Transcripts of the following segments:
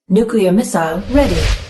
Nuclear missile ready.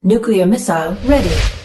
Nuclear missile ready.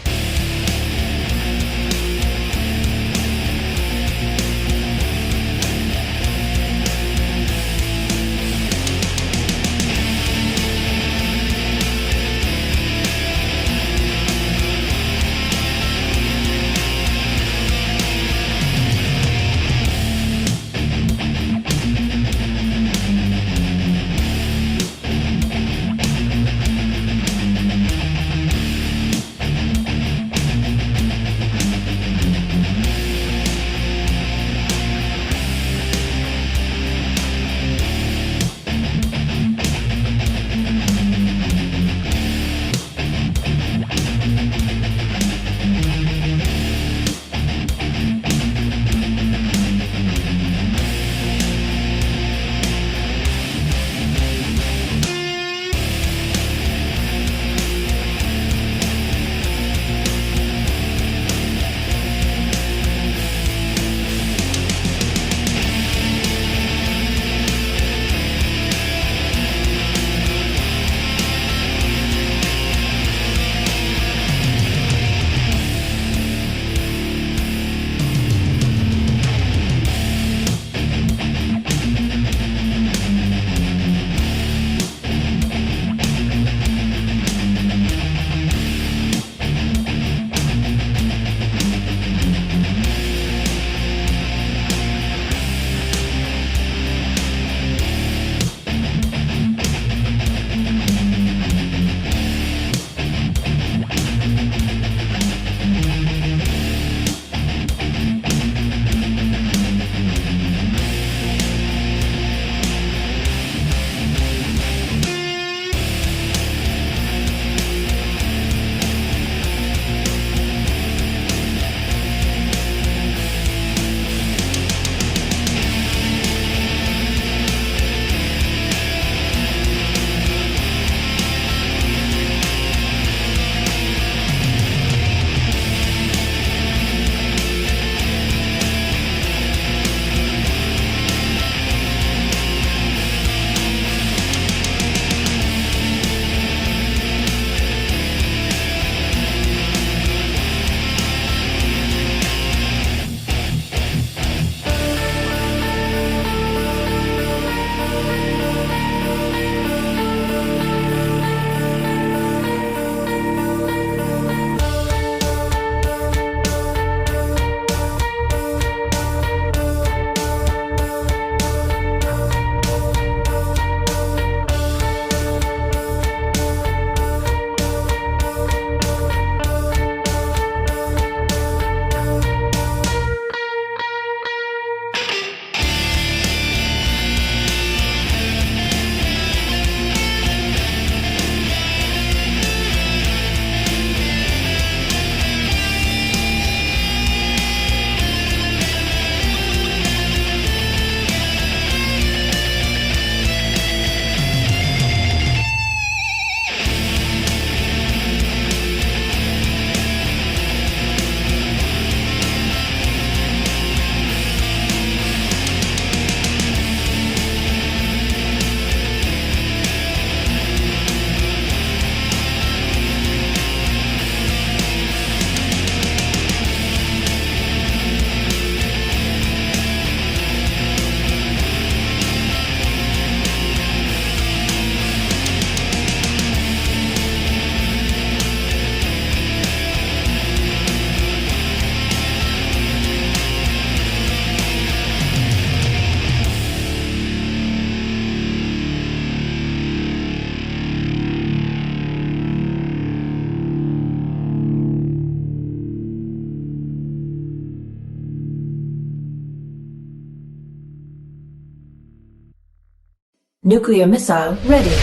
Nuclear missile ready.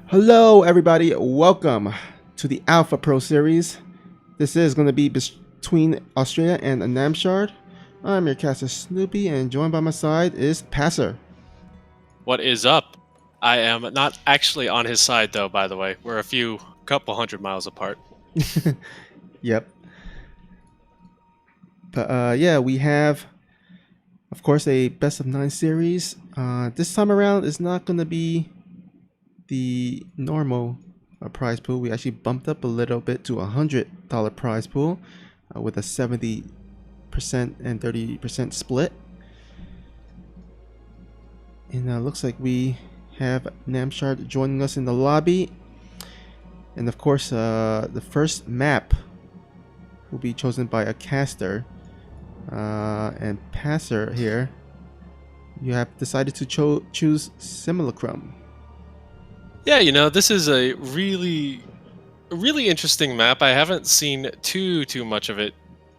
Hello everybody, welcome to the Alpha Pro series. This is going to be between Astrea and Namshar. I'm your caster Snoopy, and joined by my side is Passer. What is up? I am not actually on his side though, by the way. We're a couple hundred miles apart. Yep. But yeah, we have, of course, a best of 9 series. This time around is not going to be the normal prize pool. We actually bumped up a little bit to $100 prize pool with a 70% and 30% split. And looks like we have Namshar joining us in the lobby. And of course, the first map will be chosen by a caster. And Passer here, you have decided to choose Simulacrum. Yeah, you know, this is a really interesting map. I haven't seen too much of it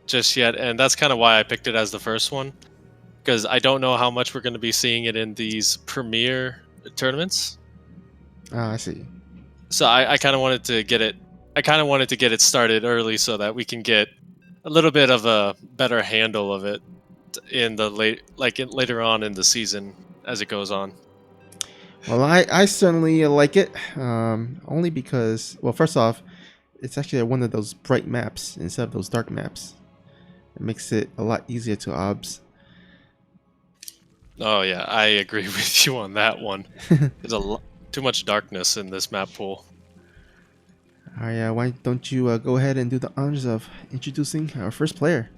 just yet, and that's kind of why I picked it as the first one, because I don't know how much we're going to be seeing it in these premier tournaments. I see. So I kind of wanted to get it. I kind of wanted to get it started early so that we can get a little bit of a better handle of it in the later on in the season as it goes on. Well, I certainly like it, only because, well, first off, it's actually one of those bright maps instead of those dark maps. It makes it a lot easier to obs. Oh yeah, I agree with you on that one. There's too much darkness in this map pool. Alright, why don't you go ahead and do the honors of introducing our first player?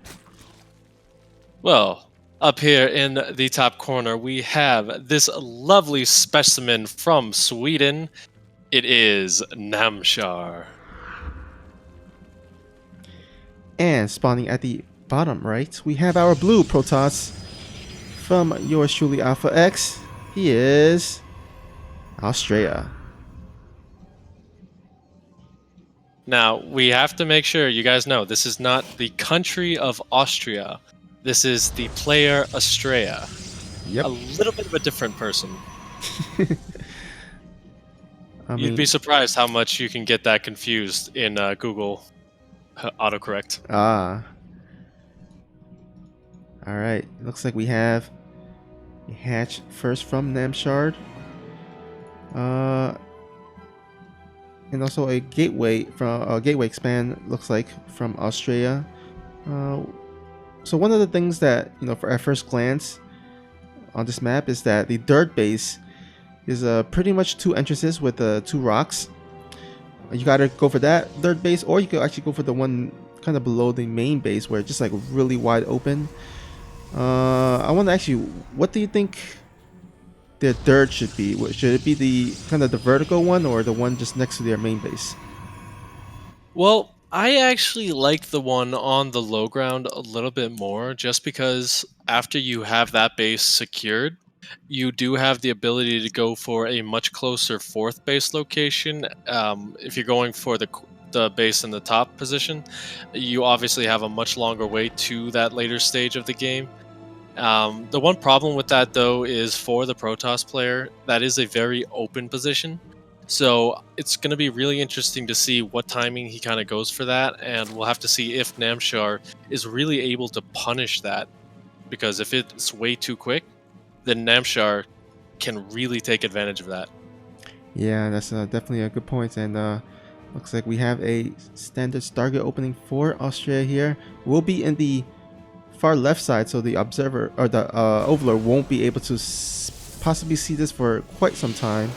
Well, Up here in the top corner, we have this lovely specimen from Sweden. It is Namshar. And spawning at the bottom right, we have our blue Protoss from yours truly Alpha X. He is Astrea. Now, we have to make sure you guys know this is not the country of Austria. This is the player Astrea. Yep. A little bit of a different person. I You'd mean, be surprised how much you can get that confused in Google autocorrect. all right. Looks like we have a hatch first from Namshard. And also a gateway from a gateway expand looks like from Australia. So one of the things that for at first glance on this map is that the dirt base is pretty much two entrances with two rocks. You gotta go for that dirt base, or you could actually go for the one kind of below the main base where it's just like really wide open. I want to ask you, what do you think their dirt should be? Should it be the kind of the vertical one or the one just next to their main base? Well, I actually like the one on the low ground a little bit more just because after you have that base secured, you do have the ability to go for a much closer fourth base location. If you're going for the base in the top position, you obviously have a much longer way to that later stage of the game. The one problem with that, though, is for the Protoss player, that is a very open position. So it's going to be really interesting to see what timing he kind of goes for that, and we'll have to see if Namshar is really able to punish that. Because if it's way too quick, then Namshar can really take advantage of that. Yeah, that's definitely a good point. And looks like we have a standard Stargate opening for Australia here. We'll be in the far left side, so the observer or the overlord won't be able to possibly see this for quite some time.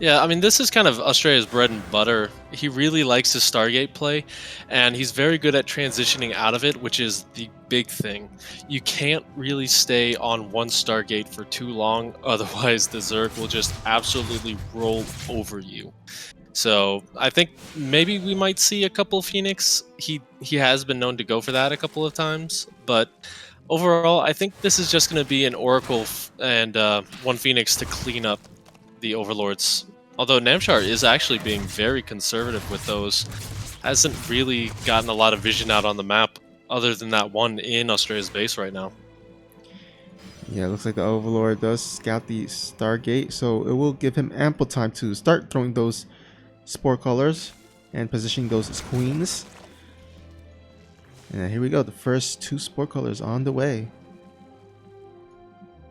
Yeah, I mean, this is kind of Australia's bread and butter. He really likes his Stargate play, and he's very good at transitioning out of it, which is the big thing. You can't really stay on one Stargate for too long, otherwise the Zerg will just absolutely roll over you. So I think maybe we might see a couple Phoenix. He has been known to go for that a couple of times, but overall, I think this is just going to be an Oracle and one Phoenix to clean up the Overlords. Although Namshar is actually being very conservative with those, hasn't really gotten a lot of vision out on the map other than that one in Australia's base right now. Yeah, it looks like the overlord does scout the Stargate, so it will give him ample time to start throwing those spore colors and positioning those as queens. And here we go, the first two spore colors on the way.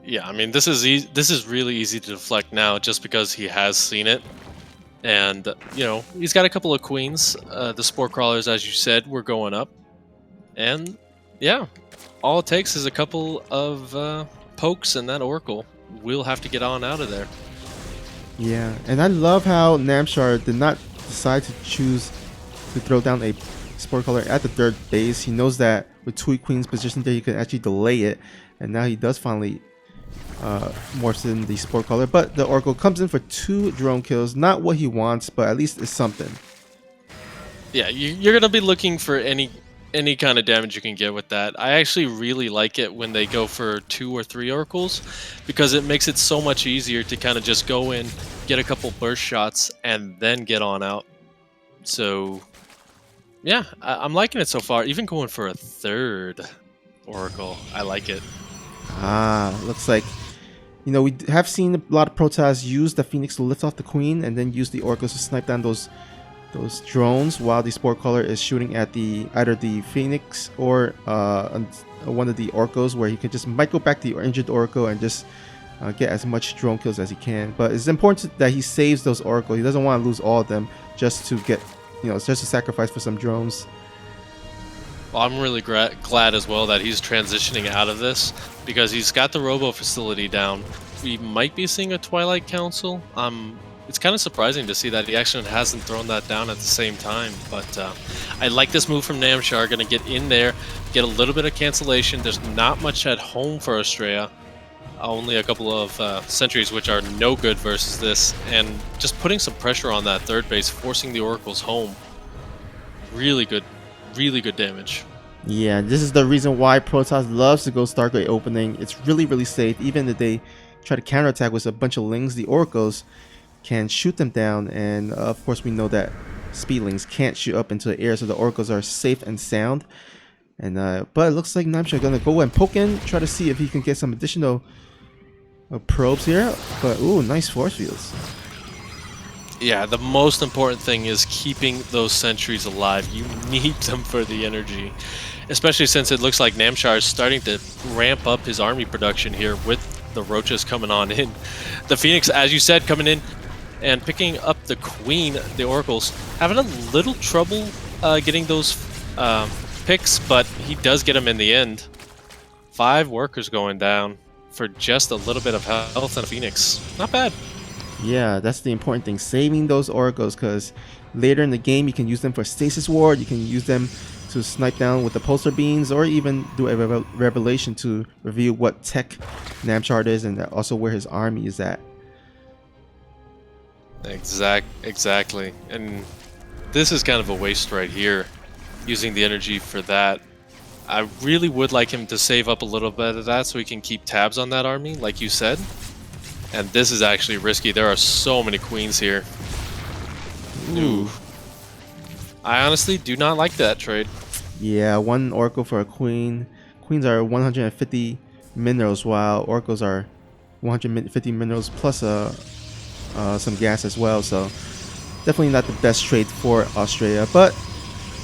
Yeah, I mean, this is really easy to deflect now just because he has seen it. And, he's got a couple of queens. The spore crawlers, as you said, were going up. And, yeah, all it takes is a couple of pokes and that Oracle. We'll have to get on out of there. Yeah, and I love how Namshar did not decide to choose to throw down a spore color at the third base. He knows that with two queens positioned there, he could actually delay it. And now he does finally morphs in the spore color, but the Oracle comes in for 2 drone kills. Not what he wants, but at least it's something. Yeah, you're gonna be looking for any kind of damage you can get with that. I actually really like it when they go for 2 or 3 Oracles, because it makes it so much easier to kind of just go in, get a couple burst shots, and then get on out. So yeah, I'm liking it so far. Even going for a 3rd Oracle, I like it. Looks like we have seen a lot of Protoss use the Phoenix to lift off the Queen and then use the Oracles to snipe down those drones while the Spore Caller is shooting at either the Phoenix or one of the Oracles, where he can just might go back to the injured Oracle and just get as much drone kills as he can. But it's important that he saves those Oracles. He doesn't want to lose all of them just to get, just to sacrifice for some drones. Well, I'm really glad as well that he's transitioning out of this, because he's got the Robo facility down. We might be seeing a Twilight Council. I'm it's kind of surprising to see that he actually hasn't thrown that down at the same time. But I like this move from Namshar. Going to get in there, get a little bit of cancellation. There's not much at home for Astrea. Only a couple of sentries, which are no good versus this. And just putting some pressure on that third base, forcing the Oracles home. Really good damage. Yeah, this is the reason why Protoss loves to go Stargate opening. It's really safe. Even if they try to counterattack with a bunch of Lings, the Oracles can shoot them down. And of course, we know that Speedlings can't shoot up into the air, so the Oracles are safe and sound. And but it looks like Namshar gonna go and poke in, try to see if he can get some additional probes here. But ooh, nice force fields. Yeah, the most important thing is keeping those sentries alive. You need them for the energy, especially since it looks like Namshar is starting to ramp up his army production here with the Roaches coming on in. The Phoenix, as you said, coming in and picking up the Queen, the Oracles, having a little trouble getting those picks, but he does get them in the end. 5 workers going down for just a little bit of health and a Phoenix. Not bad. Yeah, that's the important thing, saving those Oracles, because later in the game you can use them for Stasis Ward, you can use them to snipe down with the Pulsar Beams, or even do a revelation to reveal what tech Namshar is and also where his army is at. Exactly. And this is kind of a waste right here, using the energy for that. I really would like him to save up a little bit of that so he can keep tabs on that army, like you said. And this is actually risky. There are so many queens here. Ooh. I honestly do not like that trade. Yeah, 1 Oracle for a Queen. Queens are 150 minerals, while Oracles are 150 minerals plus some gas as well. So definitely not the best trade for Astrea. But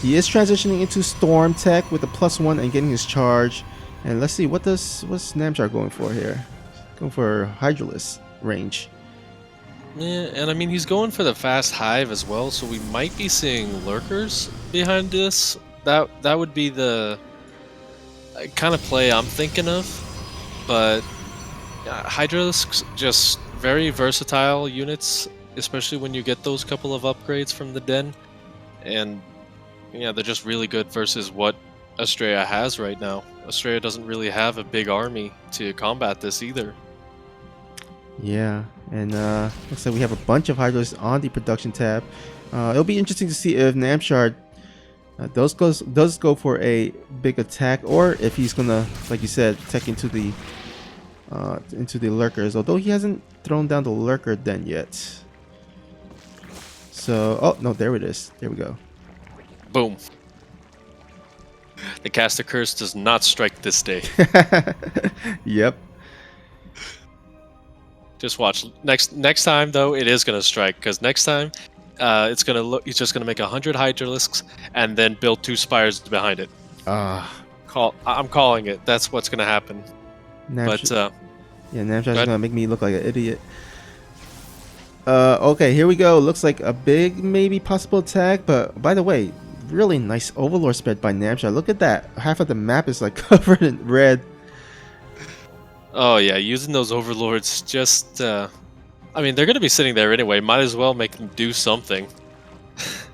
he is transitioning into Storm Tech with a +1 and getting his charge. And let's see, what's Namshar going for here? Going for Hydralisk range. Yeah, and I mean, he's going for the fast hive as well, so we might be seeing lurkers behind this. That would be the kind of play I'm thinking of. But Hydralisks, just very versatile units, especially when you get those couple of upgrades from the den. And yeah, they're just really good versus what Astrea has right now. Astrea doesn't really have a big army to combat this either. Yeah, and looks like we have a bunch of Hydralisks on the production tab. It'll be interesting to see if Namshar does go for a big attack, or if he's gonna, like you said, tech into the lurkers. Although he hasn't thrown down the lurker den yet. So, oh no, there it is. There we go. Boom. The caster curse does not strike this day. Yep. Just watch. Next time though, it is gonna strike, because next time, it's gonna look. He's just gonna make 100 Hydralisks and then build 2 spires behind it. I'm calling it. That's what's gonna happen. Yeah, Namshar's gonna make me look like an idiot. Okay, here we go. Looks like a big, maybe possible attack. But by the way, really nice Overlord spread by Namshar. Look at that. Half of the map is like covered in red. Oh yeah, using those Overlords just... I mean, they're going to be sitting there anyway. Might as well make them do something.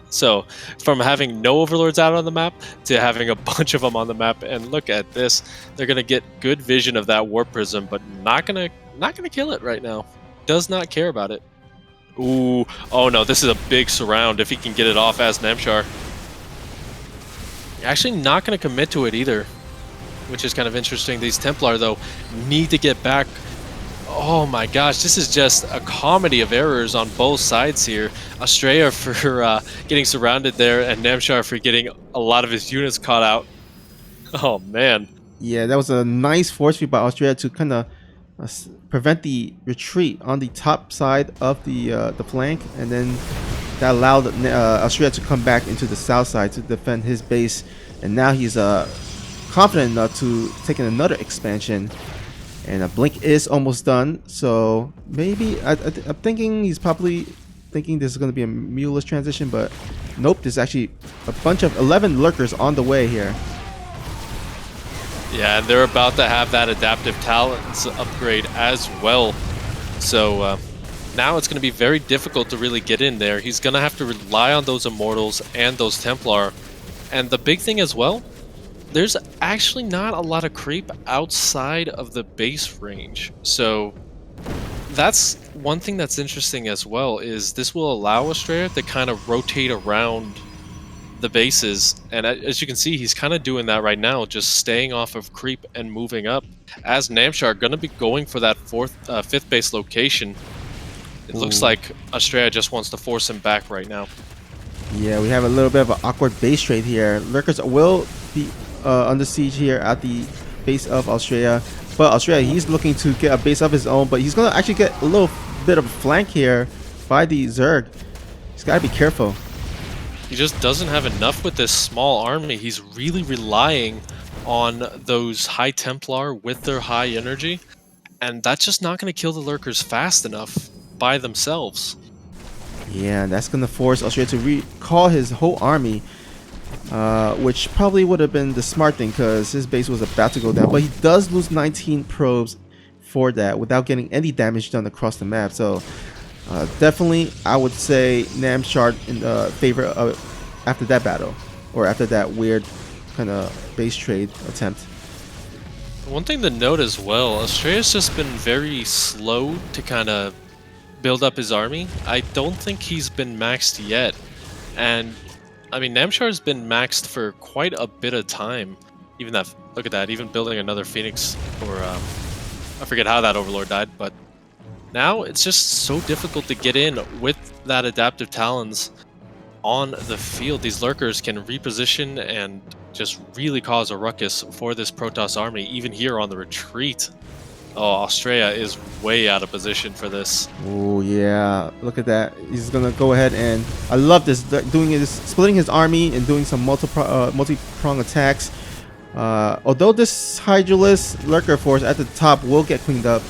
So, from having no Overlords out on the map to having a bunch of them on the map, and look at this. They're going to get good vision of that Warp Prism, but not gonna kill it right now. Does not care about it. Ooh, oh no, this is a big surround if he can get it off as Namshar. Actually not going to commit to it either, which is kind of interesting. These Templar, though, need to get back. Oh my gosh, this is just a comedy of errors on both sides here. Astrea for getting surrounded there, and Namshar for getting a lot of his units caught out. Oh man. Yeah, that was a nice force feed by Astrea to kind of prevent the retreat on the top side of the flank, and then that allowed Astrea to come back into the south side to defend his base. And now he's confident enough to take in another expansion. And a blink is almost done, so maybe I'm thinking he's probably thinking this is going to be a muleless transition, but nope, there's actually a bunch of 11 lurkers on the way here. Yeah, and they're about to have that adaptive talents upgrade as well. So now it's going to be very difficult to really get in there. He's going to have to rely on those Immortals and those Templar. And the big thing as well, there's actually not a lot of creep outside of the base range. So that's one thing that's interesting as well, is this will allow Astrea to kind of rotate around the bases, and as you can see, he's kind of doing that right now, just staying off of creep and moving up. As Namshar going to be going for that fifth base location, it looks Ooh. like Astrea just wants to force him back right now. Yeah, we have a little bit of an awkward base trade here. Lurkers will be under siege here at the base of Astrea, but Astrea, he's looking to get a base of his own, but he's going to actually get a little bit of a flank here by the Zerg. He's got to be careful. He just doesn't have enough with this small army. He's really relying on those High Templar with their high energy, and that's just not going to kill the Lurkers fast enough by themselves. Yeah, that's going to force Astrea to recall his whole army, which probably would have been the smart thing because his base was about to go down. But he does lose 19 probes for that without getting any damage done across the map. So definitely, I would say Namshar in favor of after that battle, or after that weird kind of base trade attempt. One thing to note as well, Astrea's just been very slow to kind of build up his army. I don't think he's been maxed yet, and I mean Namshar's been maxed for quite a bit of time. Even that, look at that, even building another Phoenix, or I forget how that Overlord died, but now it's just so difficult to get in with that Adaptive Talons on the field. These Lurkers can reposition and just really cause a ruckus for this Protoss army, even here on the retreat. Oh, Astrea is way out of position for this. Oh yeah, look at that. He's gonna go ahead and I love this, doing this, splitting his army and doing some multi-prong attacks. Although this Hydralisk Lurker force at the top will get cleaned up,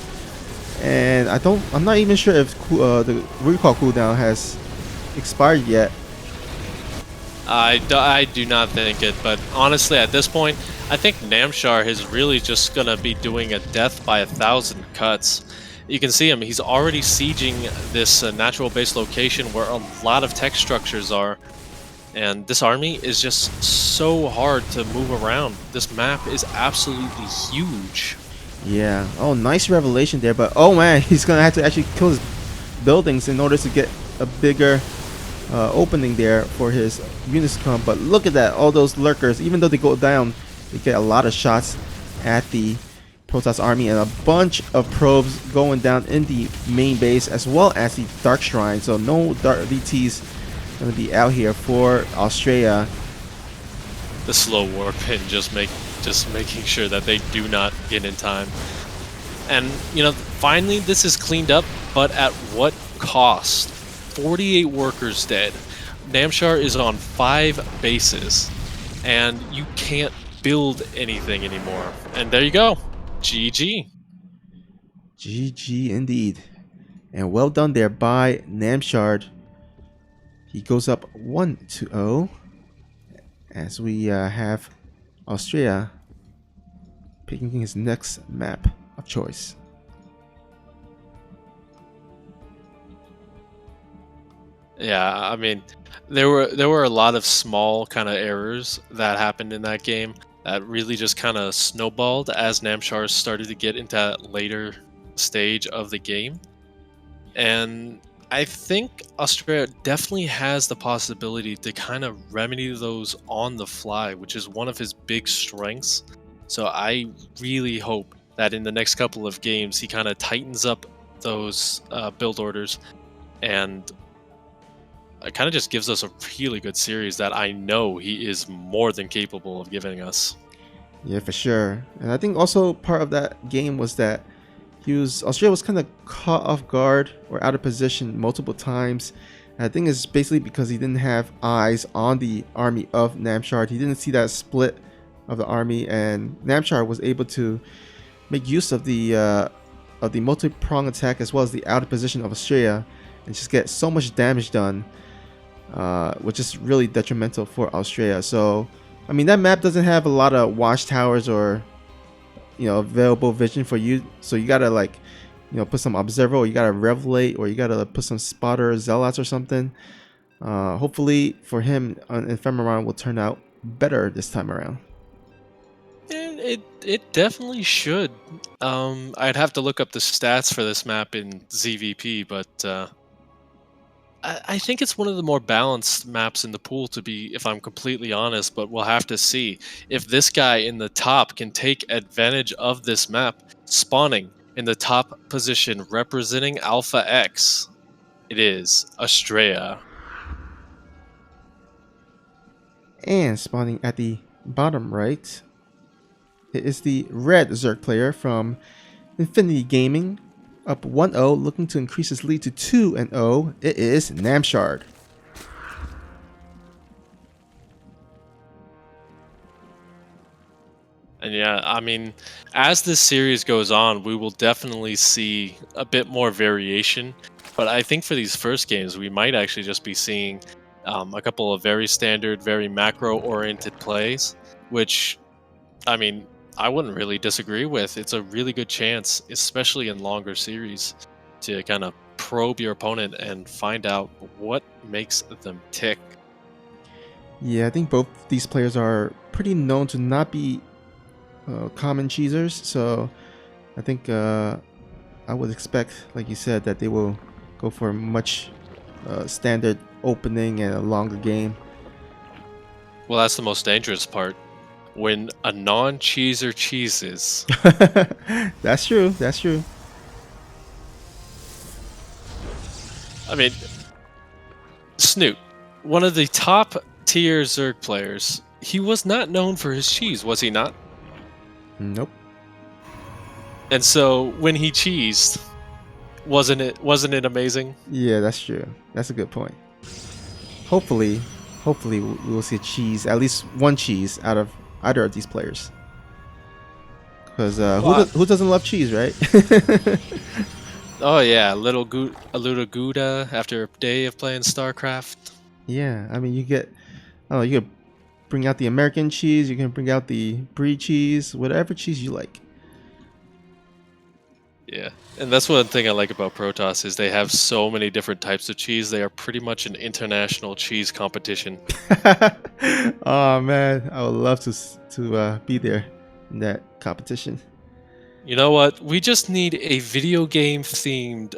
and I'm not even sure if the recall cooldown has expired yet. I do not think it, but honestly, at this point, I think Namshar is really just gonna be doing a death by 1,000 cuts. You can see him; he's already sieging this natural base location where a lot of tech structures are, and this army is just so hard to move around. This map is absolutely huge. Yeah. Oh, nice revelation there, but oh man, he's gonna have to actually kill his buildings in order to get a bigger opening there for his units to come. But look at that, all those Lurkers, even though they go down, they get a lot of shots at the Protoss army, and a bunch of probes going down in the main base as well as the Dark Shrine. So no Dark VTs gonna be out here for Astrea. The slow warp and just making sure that they do not get in time. And you know, finally this is cleaned up, but at what cost? 48 workers dead. Namshar is on 5 bases, and you can't build anything anymore. And there you go. GG. GG indeed. And well done there by Namshar. He goes up 1-0 as we have Astrea picking his next map of choice. Yeah, I mean, there were a lot of small kind of errors that happened in that game that really just kind of snowballed as Namshar started to get into that later stage of the game. And I think Astrea definitely has the possibility to kind of remedy those on the fly, which is one of his big strengths. So I really hope that in the next couple of games he kind of tightens up those build orders, and it kind of just gives us a really good series that I know he is more than capable of giving us. Yeah, for sure. And I think also part of that game was that Astrea was kind of caught off guard or out of position multiple times. And I think it's basically because he didn't have eyes on the army of Namshar. He didn't see that split of the army, and Namshar was able to make use of the multi-prong attack as well as the out of position of Astrea and just get so much damage done, which is really detrimental for Astrea. So, I mean, that map doesn't have a lot of watchtowers or available vision for you, so you gotta like put some observer, or you gotta revelate, or you gotta put some spotter zealots or something. Hopefully for him, Ephemeron will turn out better this time around. And it definitely should. I'd have to look up the stats for this map in ZVP, but I think it's one of the more balanced maps in the pool, to be, if I'm completely honest. But we'll have to see if this guy in the top can take advantage of this map, spawning in the top position, representing Alpha X. It is Astrea. And spawning at the bottom right, it is the red Zerg player from Infinity Gaming, up 1-0, looking to increase his lead to 2-0. It is Namshar. And yeah, I mean, as this series goes on, we will definitely see a bit more variation. But I think for these first games, we might actually just be seeing a couple of very standard, very macro-oriented plays, which, I mean, I wouldn't really disagree with. It's a really good chance, especially in longer series, to kind of probe your opponent and find out what makes them tick. Yeah, I think both these players are pretty known to not be common cheesers, so I think I would expect, like you said, that they will go for a much standard opening and a longer game. Well, that's the most dangerous part. When a non-cheeser cheeses. That's true. That's true. I mean, Snoot, one of the top tier Zerg players, he was not known for his cheese, was he not? Nope. And so when he cheesed, wasn't it amazing? Yeah, that's true. That's a good point. Hopefully we will see a cheese, at least one cheese, out of either of these players. Because who doesn't love cheese, right? Oh yeah, a little Gouda after a day of playing StarCraft. Yeah, I mean, you can bring out the American cheese, you can bring out the brie cheese, whatever cheese you like. Yeah, and that's one thing I like about Protoss is they have so many different types of cheese. They are pretty much an international cheese competition. Oh man, I would love to be there in that competition. You know what? We just need a video game themed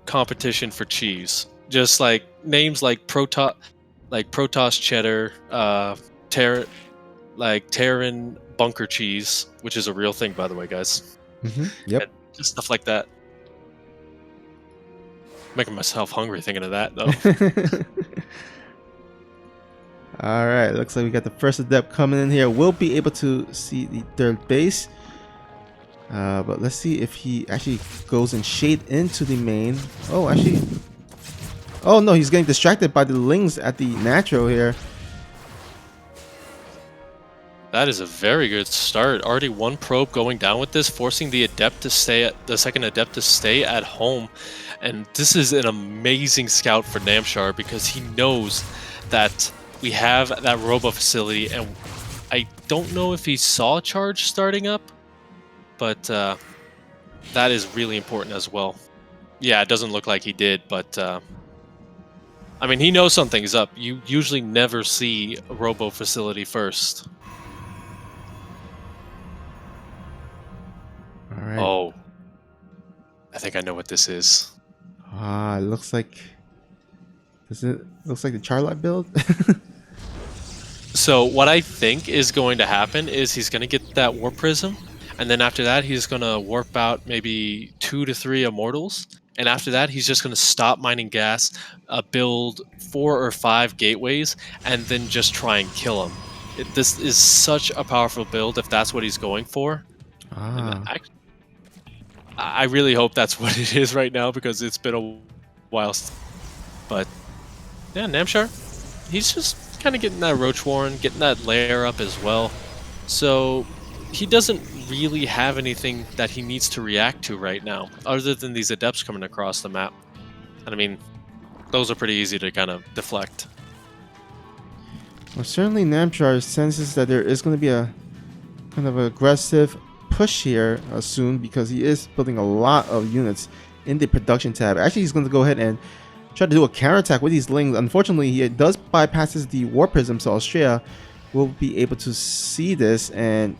competition for cheese. Just like names like Protoss cheddar, Terran bunker cheese, which is a real thing, by the way, guys. Yep. And just stuff like that. Making myself hungry thinking of that, though. All right, looks like we got the first adept coming in here. We'll be able to see the third base. But let's see if he actually goes and shade into the main. Oh, actually. Oh no, he's getting distracted by the lings at the natural here. That is a very good start. Already one probe going down with this, forcing the adept to stay at the second adept to stay at home. And this is an amazing scout for Namshar because he knows that we have that robo facility, and I don't know if he saw charge starting up, but that is really important as well. Yeah, it doesn't look like he did, but I mean, he knows something's up. You usually never see a robo facility first. All right. Oh, I think I know what this is. Ah, it looks like. Looks like the Charlotte build. So what I think is going to happen is he's going to get that warp prism, and then after that he's going to warp out maybe 2 to 3 immortals, and after that he's just going to stop mining gas, build 4 or 5 gateways, and then just try and kill him. This is such a powerful build if that's what he's going for. Ah. I really hope that's what it is right now because it's been a while. But yeah, Namshar, he's just kind of getting that Roach Warren, getting that layer up as well. So he doesn't really have anything that he needs to react to right now, other than these adepts coming across the map. And I mean, those are pretty easy to kind of deflect. Well, certainly Namshar senses that there is going to be a kind of aggressive push here soon because he is building a lot of units in the production tab. Actually, he's going to go ahead and try to do a counterattack with these lings. Unfortunately, he does bypasses the war prism, so Astrea will be able to see this, and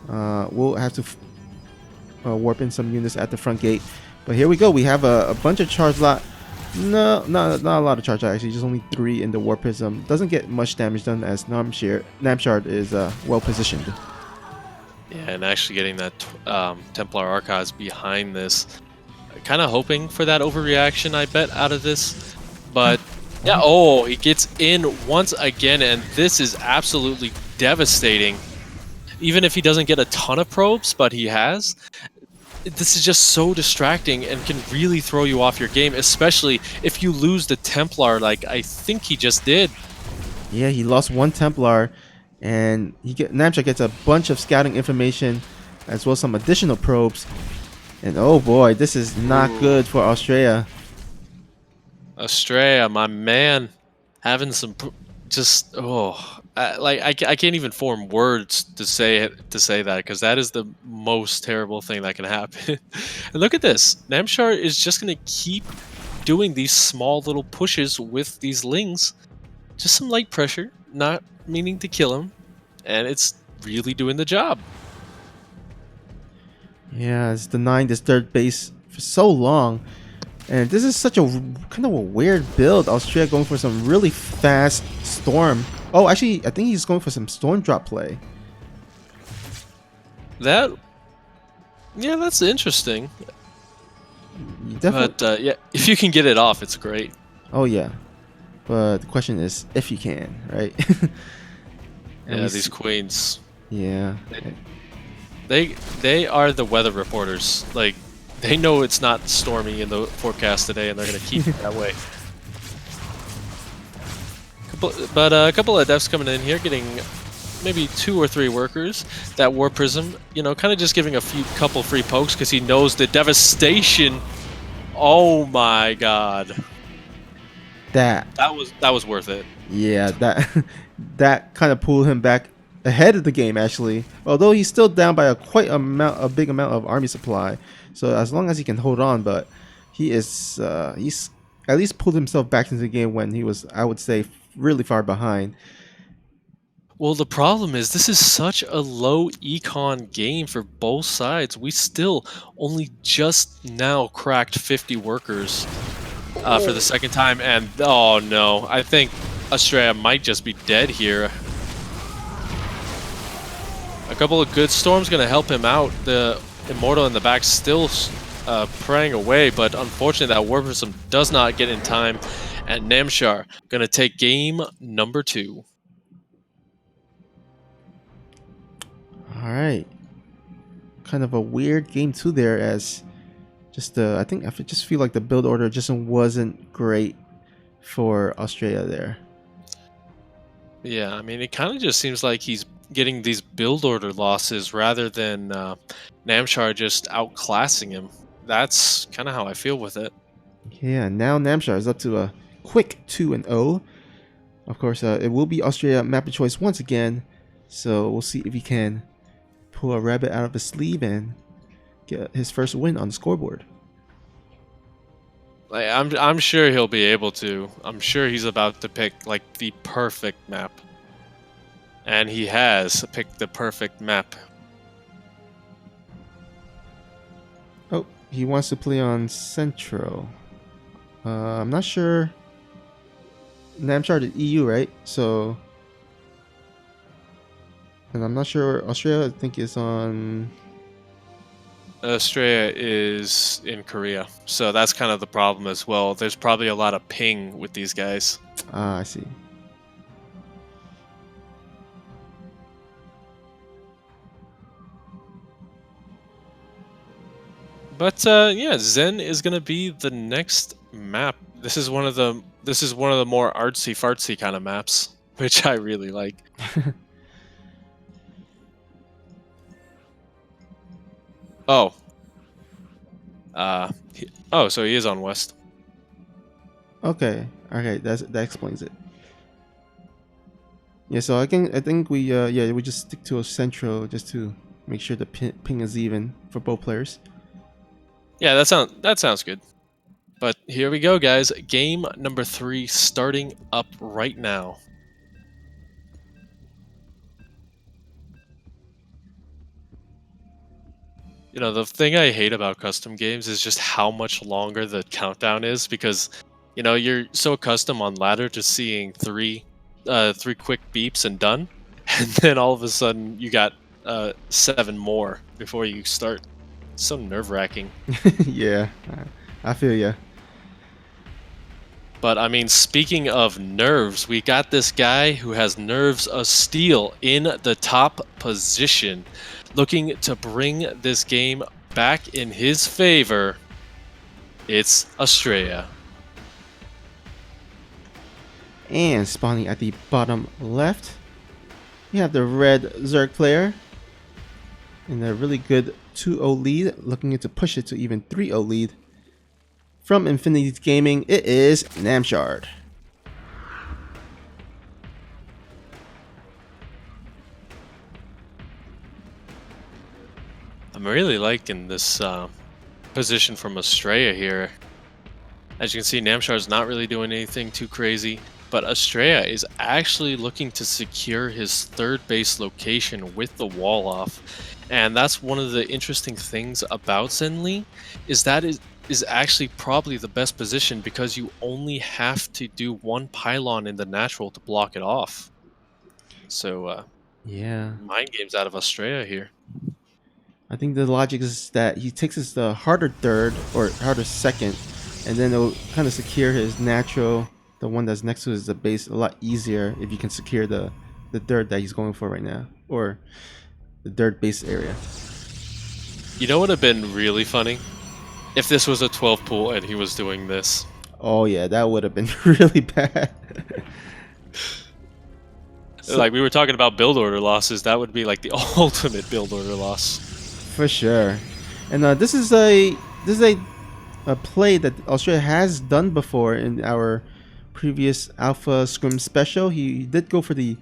we'll have to warp in some units at the front gate. But here we go. We have a bunch of charge lot. No, not a lot of charge lot, actually. Just only 3 in the war prism. Doesn't get much damage done as Namshar is well positioned. Yeah, and actually getting that Templar Archives behind this. Kind of hoping for that overreaction, I bet, out of this. But, yeah, oh, he gets in once again, and this is absolutely devastating. Even if he doesn't get a ton of probes, but he has, this is just so distracting and can really throw you off your game, especially if you lose the Templar like I think he just did. Yeah, he lost 1 Templar, and Namshar gets a bunch of scouting information as well as some additional probes. And oh boy, this is not good for Astrea. Astrea, my man, having some I can't even form words to say that, because that is the most terrible thing that can happen. And look at this, Namshar is just gonna keep doing these small little pushes with these lings, just some light pressure, not meaning to kill him, and it's really doing the job. Yeah, it's denying this third base for so long. And this is such a kind of a weird build. Astrea going for some really fast storm. Oh, actually, I think he's going for some storm drop play. Yeah, that's interesting. But yeah, if you can get it off, it's great. Oh yeah, but the question is if you can, right? Yeah, these queens. Yeah. They are the weather reporters. Like, they know it's not stormy in the forecast today, and they're gonna keep it that way. But a couple of devs coming in here, getting maybe 2 or 3 workers. That War Prism, you know, kind of just giving a couple free pokes because he knows the devastation. Oh my god. That was worth it. Yeah, that kind of pulled him back ahead of the game, actually. Although he's still down by a big amount of army supply. So as long as he can hold on, but he's at least pulled himself back into the game when he was, I would say, really far behind. Well, the problem is this is such a low econ game for both sides. We still only just now cracked 50 workers for the second time, and oh no, I think Astrea might just be dead here. A couple of good storms going to help him out. The Immortal in the back still praying away, but unfortunately that War Prism does not get in time, and Namshar going to take game number 2. Alright. Kind of a weird game 2 there, as just I just feel like the build order just wasn't great for Astrea there. Yeah, I mean, it kind of just seems like he's getting these build order losses rather than Namshar just outclassing him. That's kind of how I feel with it. Yeah, now Namshar is up to a quick 2-0. Of course, it will be Astrea map of choice once again, so we'll see if he can pull a rabbit out of his sleeve and get his first win on the scoreboard. Like, I'm sure he'll be able to. I'm sure he's about to pick like the perfect map. And he has picked the perfect map. Oh, he wants to play on Central. I'm not sure. Namshar did EU, right? So, and I'm not sure. Astrea, I think, is on. Astrea is in Korea, so that's kind of the problem as well. There's probably a lot of ping with these guys. Ah, I see. But yeah, Zen is gonna be the next map. This is one of the more artsy fartsy kind of maps, which I really like. Oh. So he is on West. Okay, that explains it. Yeah, so I think we we just stick to a Central just to make sure the ping is even for both players. Yeah, that sounds good. But here we go, guys. Game number 3 starting up right now. You know, the thing I hate about custom games is just how much longer the countdown is because, you know, you're so accustomed on ladder to seeing three quick beeps and done, and then all of a sudden you got 7 more before you start. It's so nerve-wracking. Yeah, I feel ya. But I mean, speaking of nerves, we got this guy who has nerves of steel in the top position, looking to bring this game back in his favor. It's Astrea. And spawning at the bottom left, you have the red Zerg player in a really good 2-0 lead, looking to push it to even 3-0 lead. From Infinity Gaming, it is Namshar. I'm really liking this position from Astrea here. As you can see, Namshar's not really doing anything too crazy, but Astrea is actually looking to secure his third base location with the wall off. And that's one of the interesting things about Zenly, is that it is actually probably the best position because you only have to do one pylon in the natural to block it off. So, Yeah, mind games out of Astrea here. I think the logic is that he takes us the harder third or harder second, and then it'll kind of secure his natural, the one that's next to his base, a lot easier if you can secure the third that he's going for right now, or the third base area. You know what would have been really funny? If this was a 12 pool and he was doing this. Oh yeah, that would have been really bad. Like we were talking about build order losses, that would be like the ultimate build order loss. For sure. And this is a play that Australia has done before in our previous Alpha Scrim special. He did go for the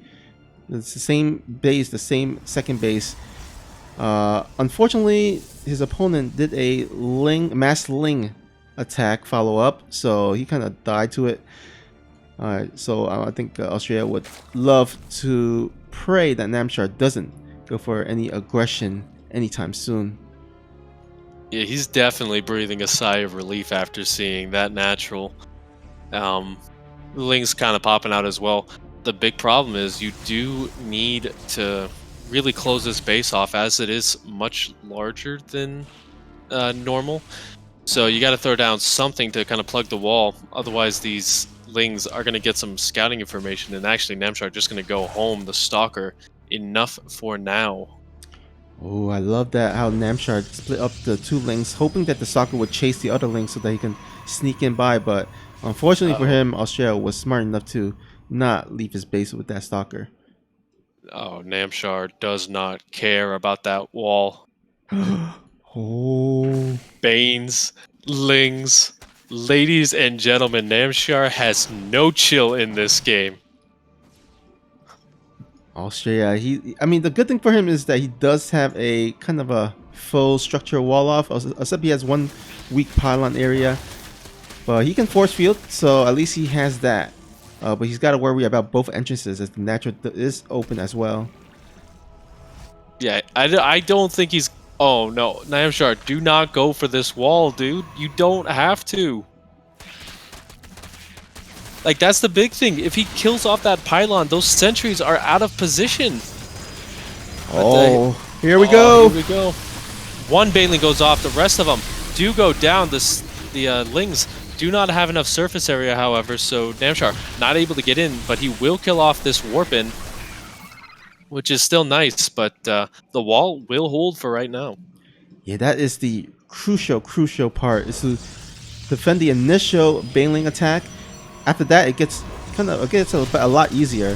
same base, the same second base. Unfortunately, his opponent did a mass ling attack follow up, so he kind of died to it. So I think Australia would love to pray that Namshar doesn't go for any aggression anytime soon. Yeah, he's definitely breathing a sigh of relief after seeing that natural. Ling's kind of popping out as well. The big problem is you do need to really close this base off, as it is much larger than normal. So you got to throw down something to kind of plug the wall. Otherwise, these Lings are going to get some scouting information, and actually Namshar just going to go home the Stalker. Enough for now. Oh, I love that, how Namshar split up the two Lings, hoping that the Stalker would chase the other Link so that he can sneak in by. But unfortunately for him, Australia was smart enough to not leave his base with that Stalker. Oh, Namshar does not care about that wall. Oh. Banes, Lings, ladies and gentlemen, Namshar has no chill in this game. Australia, I mean, the good thing for him is that he does have a kind of a full structure wall off, except he has one weak pylon area. But he can force field, so at least he has that. But he's got to worry about both entrances, as the natural is open as well. Yeah, I don't think he's... Oh, no. Namshar, do not go for this wall, dude. You don't have to. Like, that's the big thing. If he kills off that pylon, those sentries are out of position. Oh, here we go. Here we go. One Baneling goes off. The rest of them do go down. The Lings do not have enough surface area, however, so Namshar not able to get in, but he will kill off this Warpin, which is still nice, but the wall will hold for right now. Yeah, that is the crucial part, is to defend the initial Baneling attack. After that, it gets a lot easier.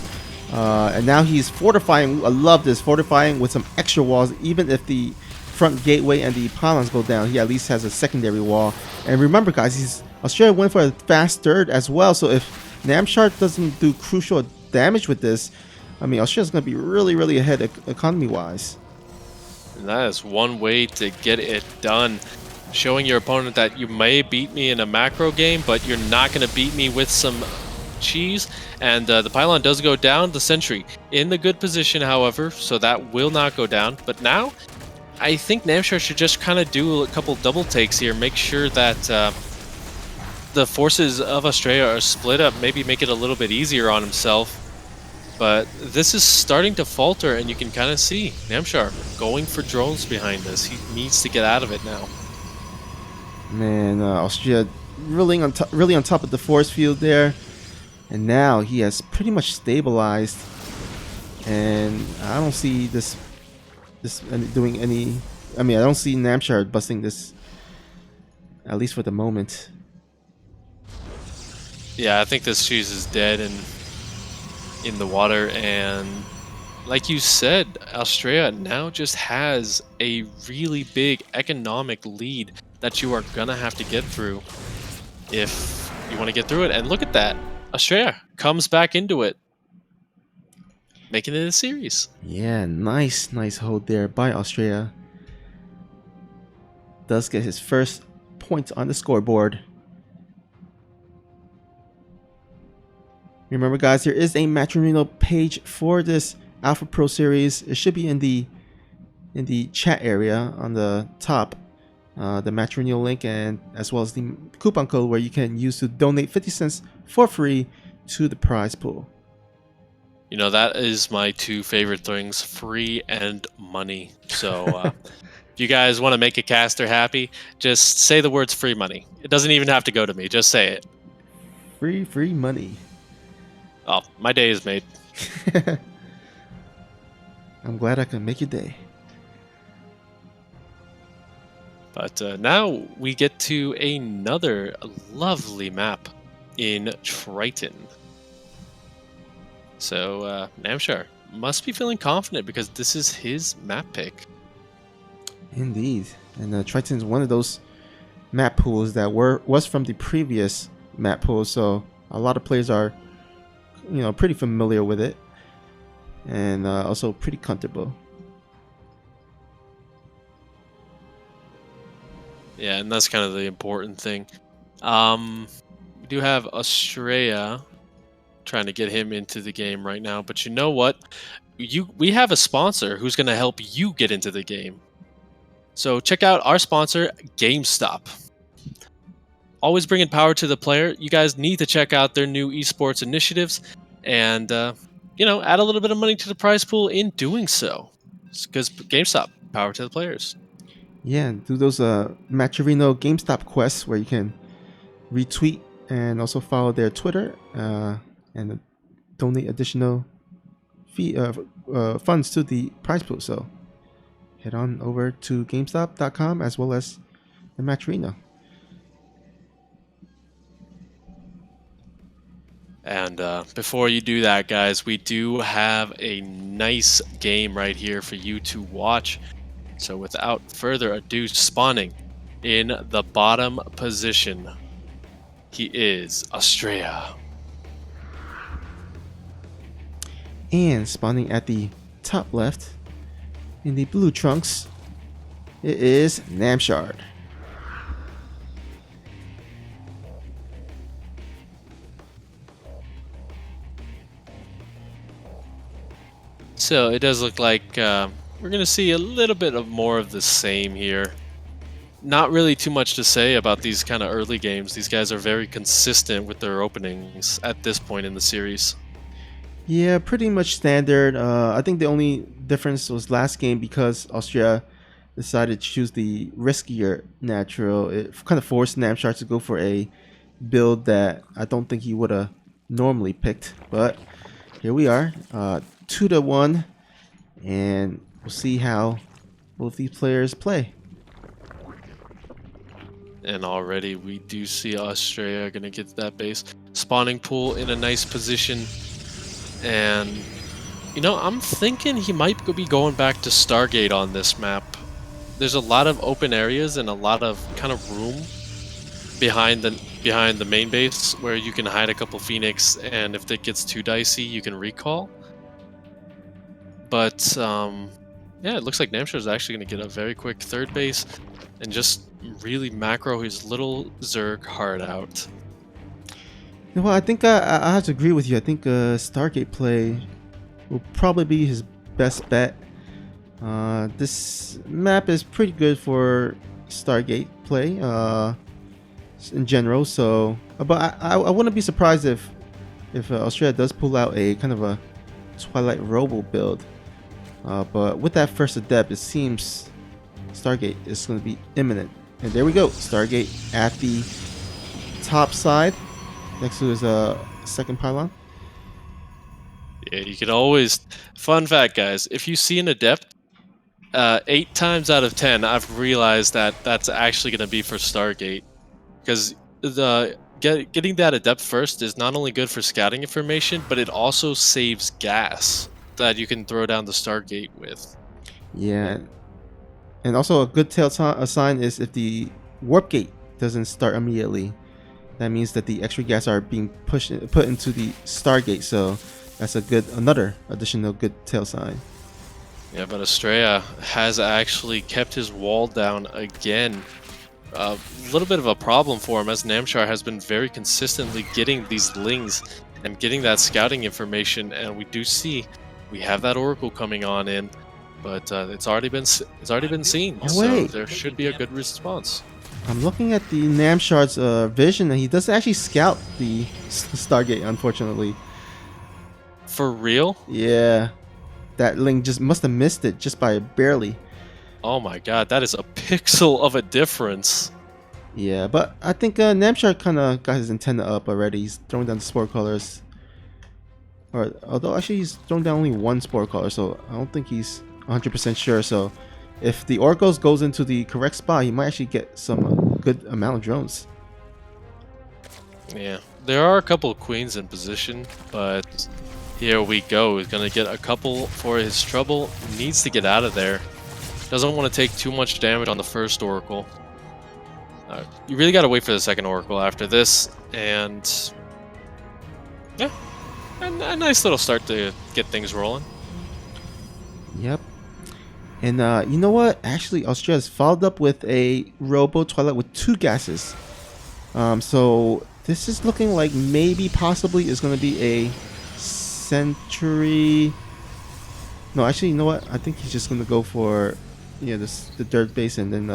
And now he's fortifying. I love this, fortifying with some extra walls. Even if the front gateway and the pylons go down, he at least has a secondary wall. And remember, guys, Australia went for a fast third as well. So if Namshar doesn't do crucial damage with this, I mean, Australia's going to be really, really ahead economy-wise. And that is one way to get it done. Showing your opponent that you may beat me in a macro game, but you're not going to beat me with some cheese. And the pylon does go down. The sentry in the good position, however, so that will not go down. But now, I think Namshar should just kind of do a couple double takes here, make sure that the forces of Astrea are split up, maybe make it a little bit easier on himself. But this is starting to falter, and you can kind of see Namshar going for drones behind this. He needs to get out of it now. Man, Astrea really on top of the force field there, and now he has pretty much stabilized. And I don't see this doing any. I mean, I don't see Namshar busting this, at least for the moment. Yeah, I think this cheese is dead and in the water, and like you said, Astrea now just has a really big economic lead that you are gonna have to get through if you want to get through it. And look at that, Astrea comes back into it, making it a series. Yeah, nice hold there by Astrea. Does get his first point on the scoreboard. Remember, guys, there is a Matrimonial page for this Alpha Pro series. It should be in the chat area on the top. The Matrimonial link, and as well as the coupon code where you can use to donate 50 cents for free to the prize pool. You know, that is my two favorite things, free and money. So if you guys want to make a caster happy, just say the words free money. It doesn't even have to go to me, just say it. Free money. Oh, my day is made. I'm glad I can make your day. But now we get to another lovely map in Triton. So Namshar must be feeling confident because this is his map pick. Indeed. And Triton is one of those map pools that was from the previous map pool, so a lot of players are, you know, pretty familiar with it, and also pretty comfortable. Yeah, and that's kind of the important thing. We do have Astrea trying to get him into the game right now, but you know what? We have a sponsor who's going to help you get into the game. So check out our sponsor, GameStop. Always bringing power to the player. You guys need to check out their new esports initiatives and, you know, add a little bit of money to the prize pool in doing so. Because GameStop, power to the players. Yeah, do those Matcherino GameStop quests where you can retweet and also follow their Twitter and donate additional funds to the prize pool. So head on over to GameStop.com as well as the Matcherino. And before you do that, guys, we do have a nice game right here for you to watch. So without further ado, spawning in the bottom position, he is Astrea. And spawning at the top left in the blue trunks, it is Namshar. So it does look like we're going to see a little bit of more of the same here. Not really too much to say about these kind of early games. These guys are very consistent with their openings at this point in the series. Yeah, pretty much standard. I think the only difference was last game because Astrea decided to choose the riskier natural. It kind of forced Namshar to go for a build that I don't think he would have normally picked. But here we are, 2-1, and we'll see how both these players play. And already we do see Astrea going to get that base. Spawning pool in a nice position. And, you know, I'm thinking he might be going back to Stargate on this map. There's a lot of open areas and a lot of kind of room behind the main base where you can hide a couple Phoenix, and if it gets too dicey, you can recall. But Yeah, it looks like Namshar is actually going to get a very quick third base and just really macro his little Zerg hard out. Well, I think I have to agree with you. I think Stargate play will probably be his best bet. This map is pretty good for Stargate play in general. So, but I wouldn't be surprised if Astrea does pull out a kind of a Twilight Robo build. But with that first adept, it seems Stargate is going to be imminent. And there we go, Stargate at the top side, next to his second pylon. Yeah, you can always. Fun fact, guys, if you see an adept, 8 times out of 10, I've realized that that's actually going to be for Stargate. Because getting that adept first is not only good for scouting information, but it also saves gas that you can throw down the Stargate with. Yeah, and also a good sign is if the warp gate doesn't start immediately. That means that the extra gas are being put into the Stargate. So that's another additional good tail sign. Yeah, but Astrea has actually kept his wall down again. A little bit of a problem for him, as Namshar has been very consistently getting these lings and getting that scouting information, and we do see we have that Oracle coming on in, but it's already been seen, Oh, so wait. there should be a good response. I'm looking at the Namshar's vision, and he doesn't actually scout the Stargate, unfortunately. For real? Yeah, that Ling just must have missed it just by barely. Oh my god, that is a pixel of a difference. Yeah, but I think Namshar kind of got his antenna up already. He's throwing down the spore colors. Or, although actually he's throwing down only one spore color, so I don't think he's 100% sure. So if the Oracles goes into the correct spot, he might actually get some good amount of drones. Yeah, there are a couple of queens in position, but here we go. He's gonna get a couple for his trouble. Needs to get out of there. Doesn't want to take too much damage on the first Oracle. You really got to wait for the second Oracle after this, and yeah, a nice little start to get things rolling. Yep. And you know what? Actually, Astrea has followed up with a Robo Twilight with 2 gases. So this is looking like maybe possibly is going to be a Sentry. No, actually, you know what? I think he's just going to go for the dirt base, and then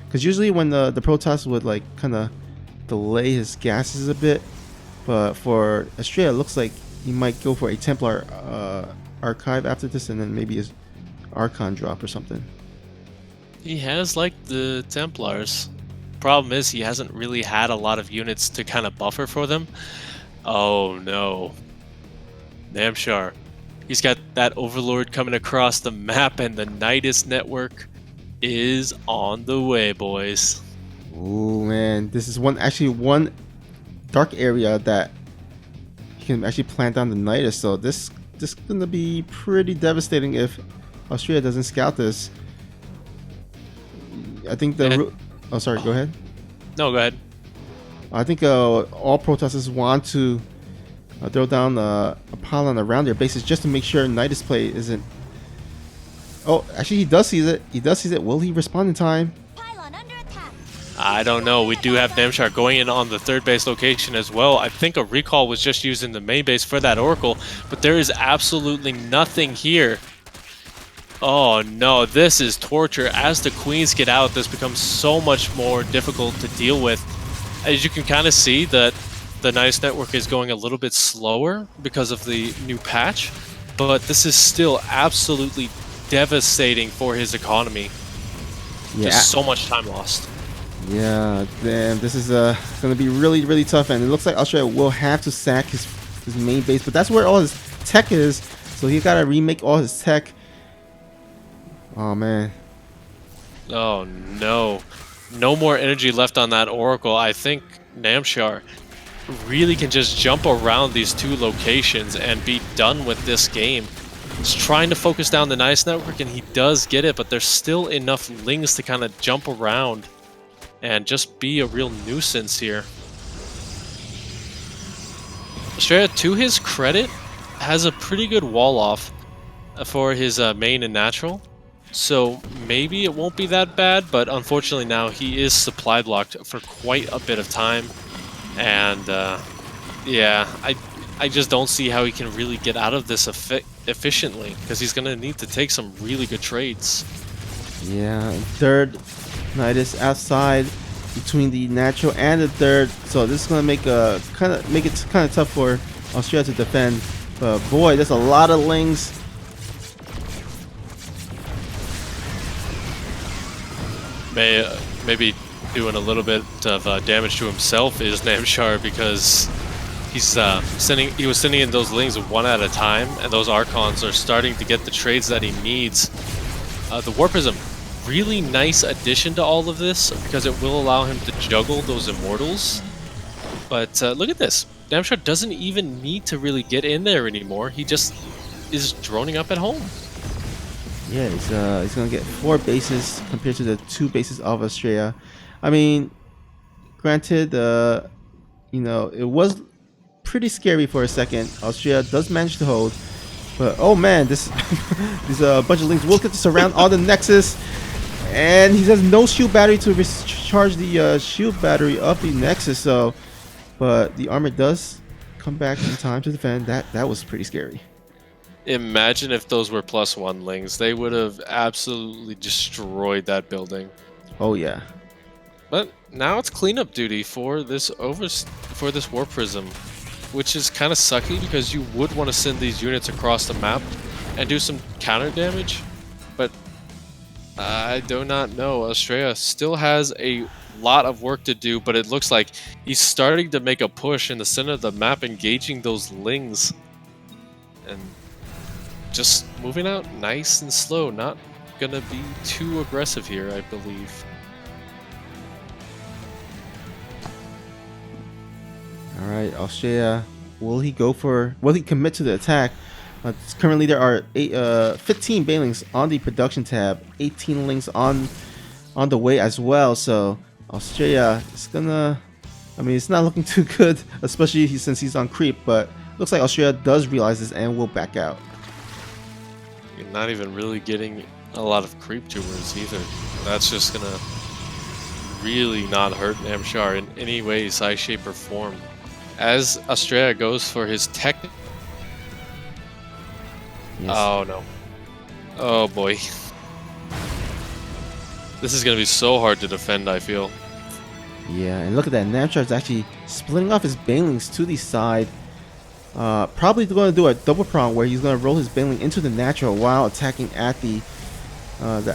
because usually when the Protoss would like kind of delay his gases a bit, but for Astrea it looks like he might go for a Templar archive after this, and then maybe his Archon drop or something. He has like the Templars. Problem is he hasn't really had a lot of units to kind of buffer for them. Oh no, Namshar. He's got that Overlord coming across the map, and the Nidus network is on the way, boys. Oh man, this is one dark area that you can actually plant down the Nidus. So this is gonna be pretty devastating if Astrea doesn't scout this. I think oh, sorry, go ahead. No, go ahead. I think all Protosses want to throw down a pylon around their bases just to make sure Nidus play isn't. Oh, actually, he does see it. He does see it. Will he respond in time? I don't know. We do have Namshar going in on the third base location as well. I think a recall was just used in the main base for that Oracle, but there is absolutely nothing here. Oh no, this is torture. As the queens get out, this becomes so much more difficult to deal with. As you can kind of see that the Nidus network is going a little bit slower because of the new patch, but this is still absolutely devastating for his economy. Yeah. Just so much time lost. Yeah, damn, this is going to be really, really tough, and it looks like Astrea will have to sack his main base, but that's where all his tech is, so he got to remake all his tech. Oh, man. Oh, no. No more energy left on that Oracle. I think Namshar really can just jump around these 2 locations and be done with this game. He's trying to focus down the Nidus network, and he does get it, but there's still enough lings to kind of jump around and just be a real nuisance here. Astrea, to his credit, has a pretty good wall off for his main and natural. So maybe it won't be that bad, but unfortunately now he is supply blocked for quite a bit of time. And yeah, I just don't see how he can really get out of this efficiently, because he's going to need to take some really good trades. Yeah, third knight is outside between the natural and the third, so this is gonna make it kind of tough for Astrea to defend. But boy, there's a lot of lings. Maybe doing a little bit of damage to himself is Namshar, because he was sending in those lings one at a time, and those archons are starting to get the trades that he needs. The War Prism, really nice addition to all of this, because it will allow him to juggle those immortals. But look at this. Namshar doesn't even need to really get in there anymore. He just is droning up at home. Yeah, he's gonna get 4 bases compared to the 2 bases of Astrea. I mean, granted, you know, it was pretty scary for a second. Astrea does manage to hold, but oh man, this there's a bunch of lings will get to surround all the Nexus, and he has no shield battery to recharge the shield battery of the Nexus. So, but the armor does come back in time to defend. That was pretty scary. Imagine if those were +1 lings. They would have absolutely destroyed that building. Oh yeah. But now it's cleanup duty for this War Prism, which is kind of sucky, because you would want to send these units across the map and do some counter damage. But I do not know. Astrea still has a lot of work to do, but it looks like he's starting to make a push in the center of the map, engaging those lings. And just moving out nice and slow, not gonna be too aggressive here, I believe. All right, Astrea, will he commit to the attack? Currently there are 15 banelings on the production tab, 18 lings on the way as well. So Astrea is gonna, I mean, it's not looking too good, especially since he's on creep, but looks like Astrea does realize this and will back out. You're not even really getting a lot of creep towards either. That's just gonna really not hurt Namshar in any way, size, shape, or form. As Astrea goes for his tech. Yes. Oh no. Oh boy. This is gonna be so hard to defend, I feel. Yeah, and look at that. Namshar is actually splitting off his banelings to the side. Probably going to do a double prong where he's going to roll his baneling into the natural while attacking at the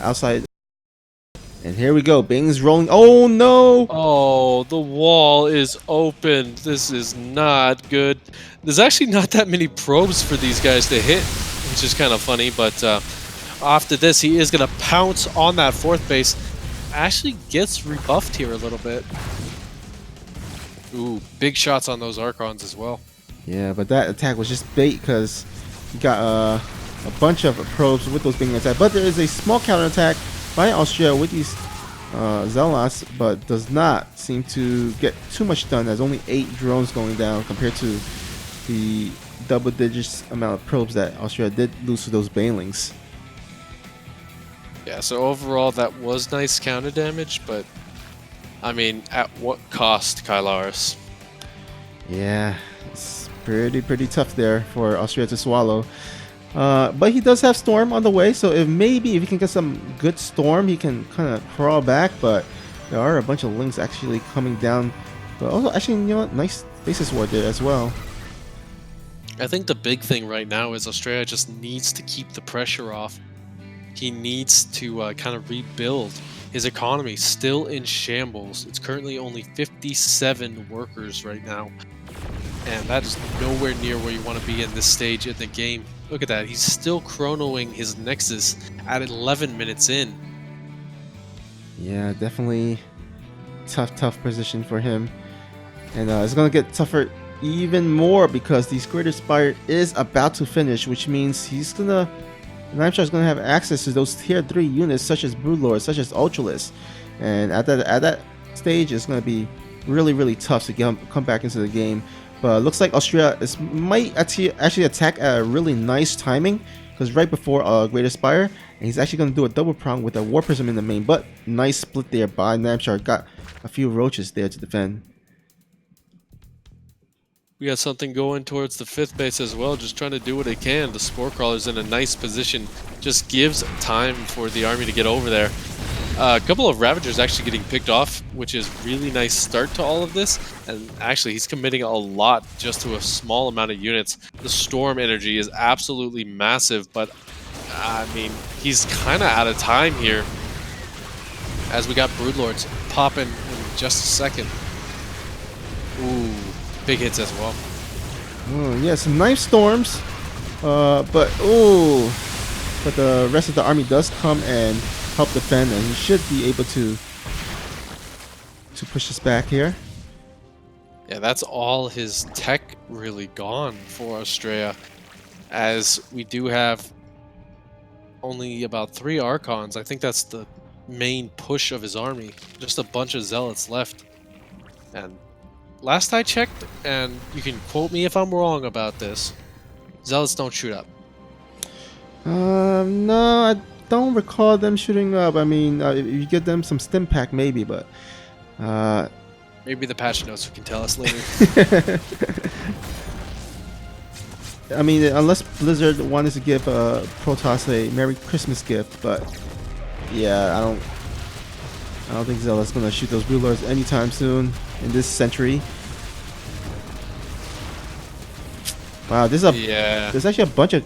outside. And here we go. Baneling's rolling. Oh no! Oh, the wall is open. This is not good. There's actually not that many probes for these guys to hit, which is kind of funny. But after this, he is going to pounce on that 4th base. Actually gets rebuffed here a little bit. Ooh, big shots on those Archons as well. Yeah, but that attack was just bait because he got a bunch of probes with those being attacked. But there is a small counter attack by Astrea with these Zealots, but does not seem to get too much done. There's only 8 drones going down compared to the double digits amount of probes that Astrea did lose to those banelings. Yeah, so overall that was nice counter damage, but I mean, at what cost, Kylaris? Yeah, it's pretty tough there for Astrea to swallow. But he does have Storm on the way, so if he can get some good Storm, he can kind of crawl back. But there are a bunch of lings actually coming down. But also, actually, you know what? Nice Basis Ward there as well. I think the big thing right now is Astrea just needs to keep the pressure off. He needs to kind of rebuild. His economy still in shambles. It's currently only 57 workers right now. And that is nowhere near where you want to be in this stage in the game. Look at that. He's still chronoing his Nexus at 11 minutes in. Yeah, definitely tough position for him. And it's going to get tougher even more because the Greater Spire is about to finish, which means Namshar is going to have access to those tier 3 units such as Broodlord, such as Ultralisk. And at that stage, it's going to be really tough to come back into the game. But it looks like Astrea might actually attack at a really nice timing, was right before Greater Spire, and he's actually going to do a double prong with a War Prism in the main. But nice split there by Namshar. Got a few roaches there to defend. We got something going towards the 5th base as well, just trying to do what it can. The Spore Crawler's in a nice position, just gives time for the army to get over there. A couple of Ravagers actually getting picked off, which is really nice start to all of this. And actually, he's committing a lot just to a small amount of units. The Storm energy is absolutely massive, but I mean, he's kind of out of time here. As we got Broodlords popping in just a second. Ooh. Big hits as well. Yeah, some nice storms, but the rest of the army does come and help defend, and he should be able to push us back here. Yeah, that's all his tech really gone for Astrea, as we do have only about 3 Archons. I think that's the main push of his army. Just a bunch of Zealots left, and last I checked, and you can quote me if I'm wrong about this, Zealots don't shoot up. No, I don't recall them shooting up. I mean, if you get them some stim pack, maybe, but maybe the patch notes can tell us later. I mean, unless Blizzard wanted to give Protoss a Merry Christmas gift, but yeah, I don't think Zealot's gonna shoot those Broodlords anytime soon in this century. Wow, there's actually a bunch of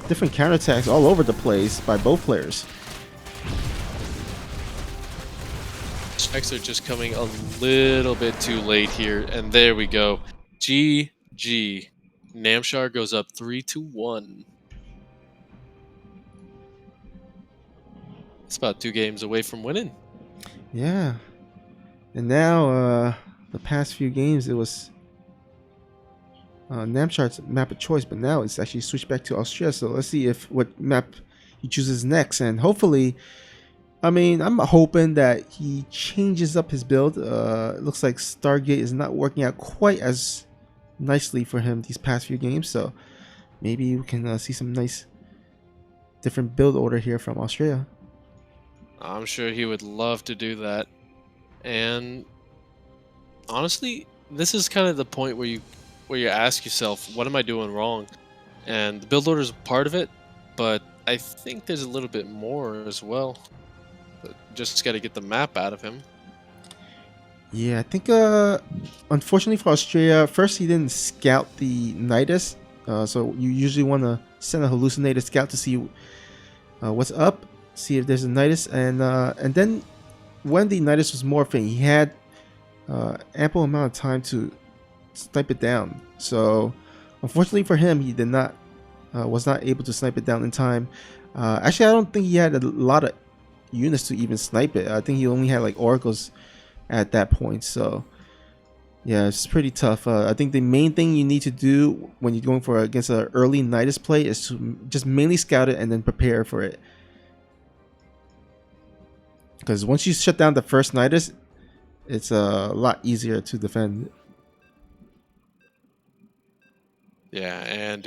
different counterattacks all over the place by both players. Checks are just coming a little bit too late here, and there we go. GG. Namshar goes up 3-1. It's about 2 games away from winning. Yeah. And now, the past few games, it was Namshar's map of choice, but now it's actually switched back to Astrea. So let's see what map he chooses next, and hopefully, I mean, I'm hoping that he changes up his build. It looks like Stargate is not working out quite as nicely for him these past few games, so maybe we can see some nice different build order here from Astrea. I'm sure he would love to do that. And honestly, this is kind of the point where you ask yourself, what am I doing wrong? And the build order is part of it, but I think there's a little bit more as well. But just got to get the map out of him. Yeah, I think unfortunately for Astrea, first he didn't scout the Nidus, so you usually want to send a hallucinated scout to see what's up, see if there's a Nidus, and then when the Nidus was morphing, he had ample amount of time to snipe it down. So unfortunately for him, he did not was not able to snipe it down in time. Actually, I don't think he had a lot of units to even snipe it. I think he only had like oracles at that point, so yeah, it's pretty tough. I think the main thing you need to do when you're going for against an early Nidus play is to just mainly scout it and then prepare for it, because once you shut down the first Nidus, it's a lot easier to defend. Yeah, and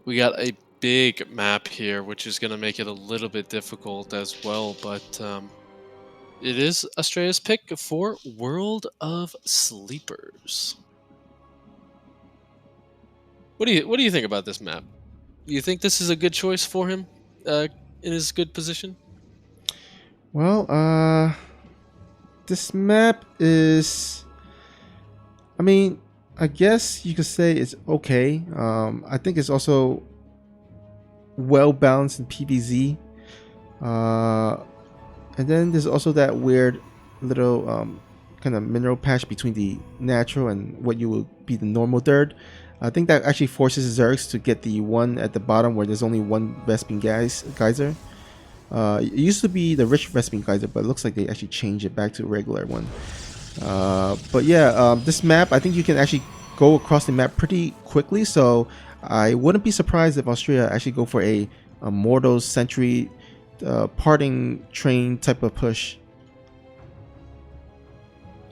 we got a big map here, which is going to make it a little bit difficult as well, but it is Astrea's pick for World of Sleepers. What do you think about this map? Do you think this is a good choice for him in his good position? Well, this map is, I mean, I guess you could say it's okay. I think it's also well balanced in PvZ. And then there's also that weird little kind of mineral patch between the natural and what you would be the normal third. I think that actually forces Zergs to get the one at the bottom where there's only one Vespene geyser. It used to be the rich Vespene geyser, but it looks like they actually changed it back to a regular one. But yeah, this map, I think you can actually go across the map pretty quickly, so I wouldn't be surprised if Astrea actually go for a Mortal Sentry parting train type of push.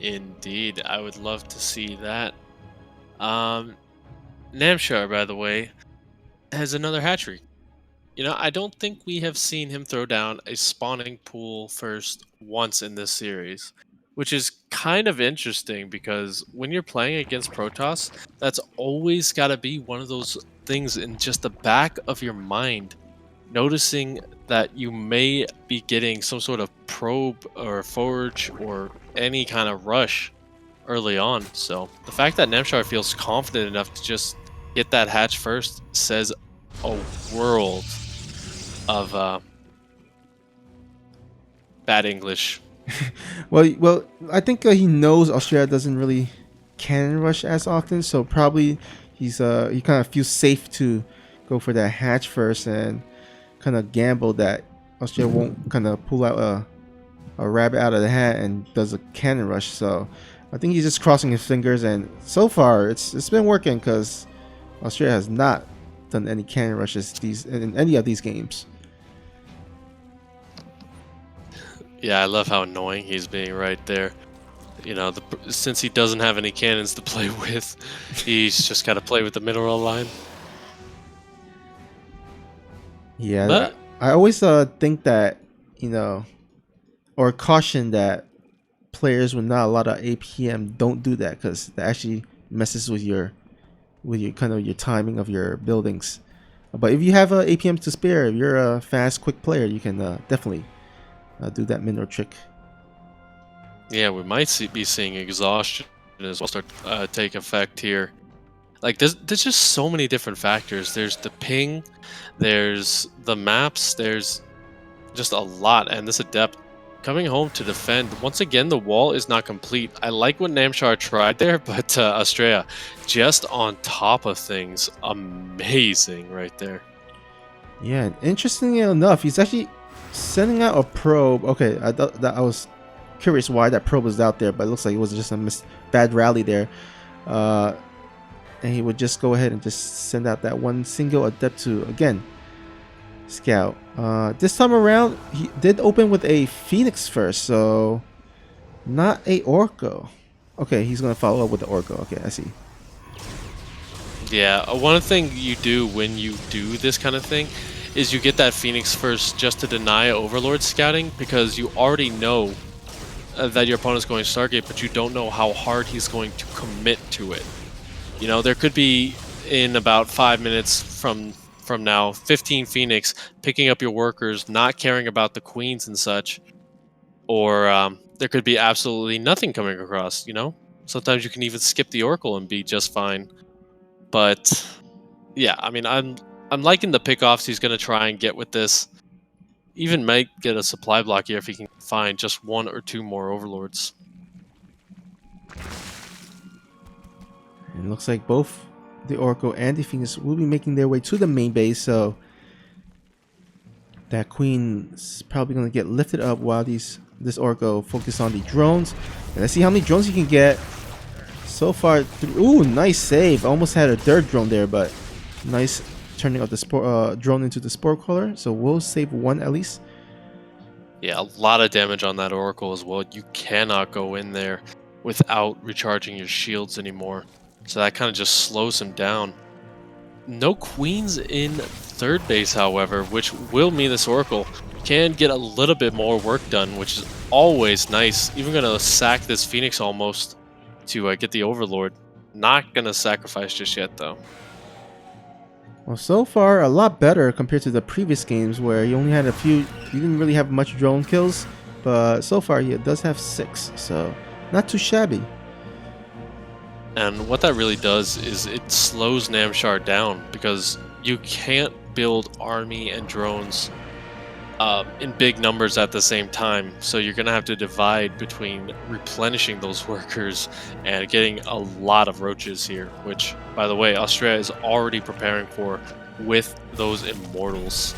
Indeed, I would love to see that. Namshar, by the way, has another hatchery. You know, I don't think we have seen him throw down a spawning pool first once in this series, which is kind of interesting because when you're playing against Protoss, that's always got to be one of those things in just the back of your mind, noticing that you may be getting some sort of probe or forge or any kind of rush early on. So the fact that Namshar feels confident enough to just get that hatch first says a world of bad English. Well, I think he knows Australia doesn't really cannon rush as often, so probably he kind of feels safe to go for that hatch first and kind of gamble that Australia won't kind of pull out a rabbit out of the hat and does a cannon rush. So I think he's just crossing his fingers, and so far it's been working because Australia has not done any cannon rushes in any of these games. Yeah, I love how annoying he's being right there. You know, since he doesn't have any cannons to play with, he's just got to play with the mineral line. Yeah, But I always think that, you know, or caution that players with not a lot of APM don't do that because that actually messes with your kind of your timing of your buildings. But if you have a APM to spare, if you're a fast, quick player, you can definitely do that mineral trick. yeah, we might be seeing exhaustion as well start take effect here. Like there's just so many different factors. There's the ping, there's the maps, there's just a lot, and this adept coming home to defend. Once again, the wall is not complete. I like what Namshar tried there, but Astrea just on top of things. Amazing right there. Yeah, interestingly enough, he's actually sending out a probe. Okay, I thought that I was curious why that probe was out there, but it looks like it was just a bad rally there. And he would just go ahead and just send out that one single adept to again scout. This time around, he did open with a Phoenix first, so not a Orko. Okay, he's gonna follow up with the Orko. Okay, I see. Yeah, one thing you do when you do this kind of thing is you get that Phoenix first just to deny Overlord scouting because you already know that your opponent's going to Stargate, but you don't know how hard he's going to commit to it. You know, there could be in about 5 minutes from now, 15 Phoenix picking up your workers, not caring about the queens and such, or there could be absolutely nothing coming across. You know, sometimes you can even skip the Oracle and be just fine. But yeah, I mean, I'm liking the pickoffs he's going to try and get with this. Even might get a supply block here if he can find just one or two more overlords. It looks like both the Oracle and the Phoenix will be making their way to the main base, so that queen is probably going to get lifted up while this Oracle focus on the drones. And let's see how many drones he can get. So far, ooh, nice save. Almost had a third drone there, but nice turning of the drone into the spore caller. So we'll save one at least. Yeah, a lot of damage on that Oracle as well. You cannot go in there without recharging your shields anymore. So that kind of just slows him down. No queens in third base, however, which will mean this Oracle can get a little bit more work done, which is always nice. Even going to sack this Phoenix almost to get the Overlord. Not going to sacrifice just yet, though. Well, so far, a lot better compared to the previous games where he only had a few, he didn't really have much drone kills, but so far he does have 6, so not too shabby. And what that really does is it slows Namshar down because you can't build army and drones in big numbers at the same time. So you're going to have to divide between replenishing those workers and getting a lot of roaches here, which, by the way, Astrea is already preparing for with those immortals.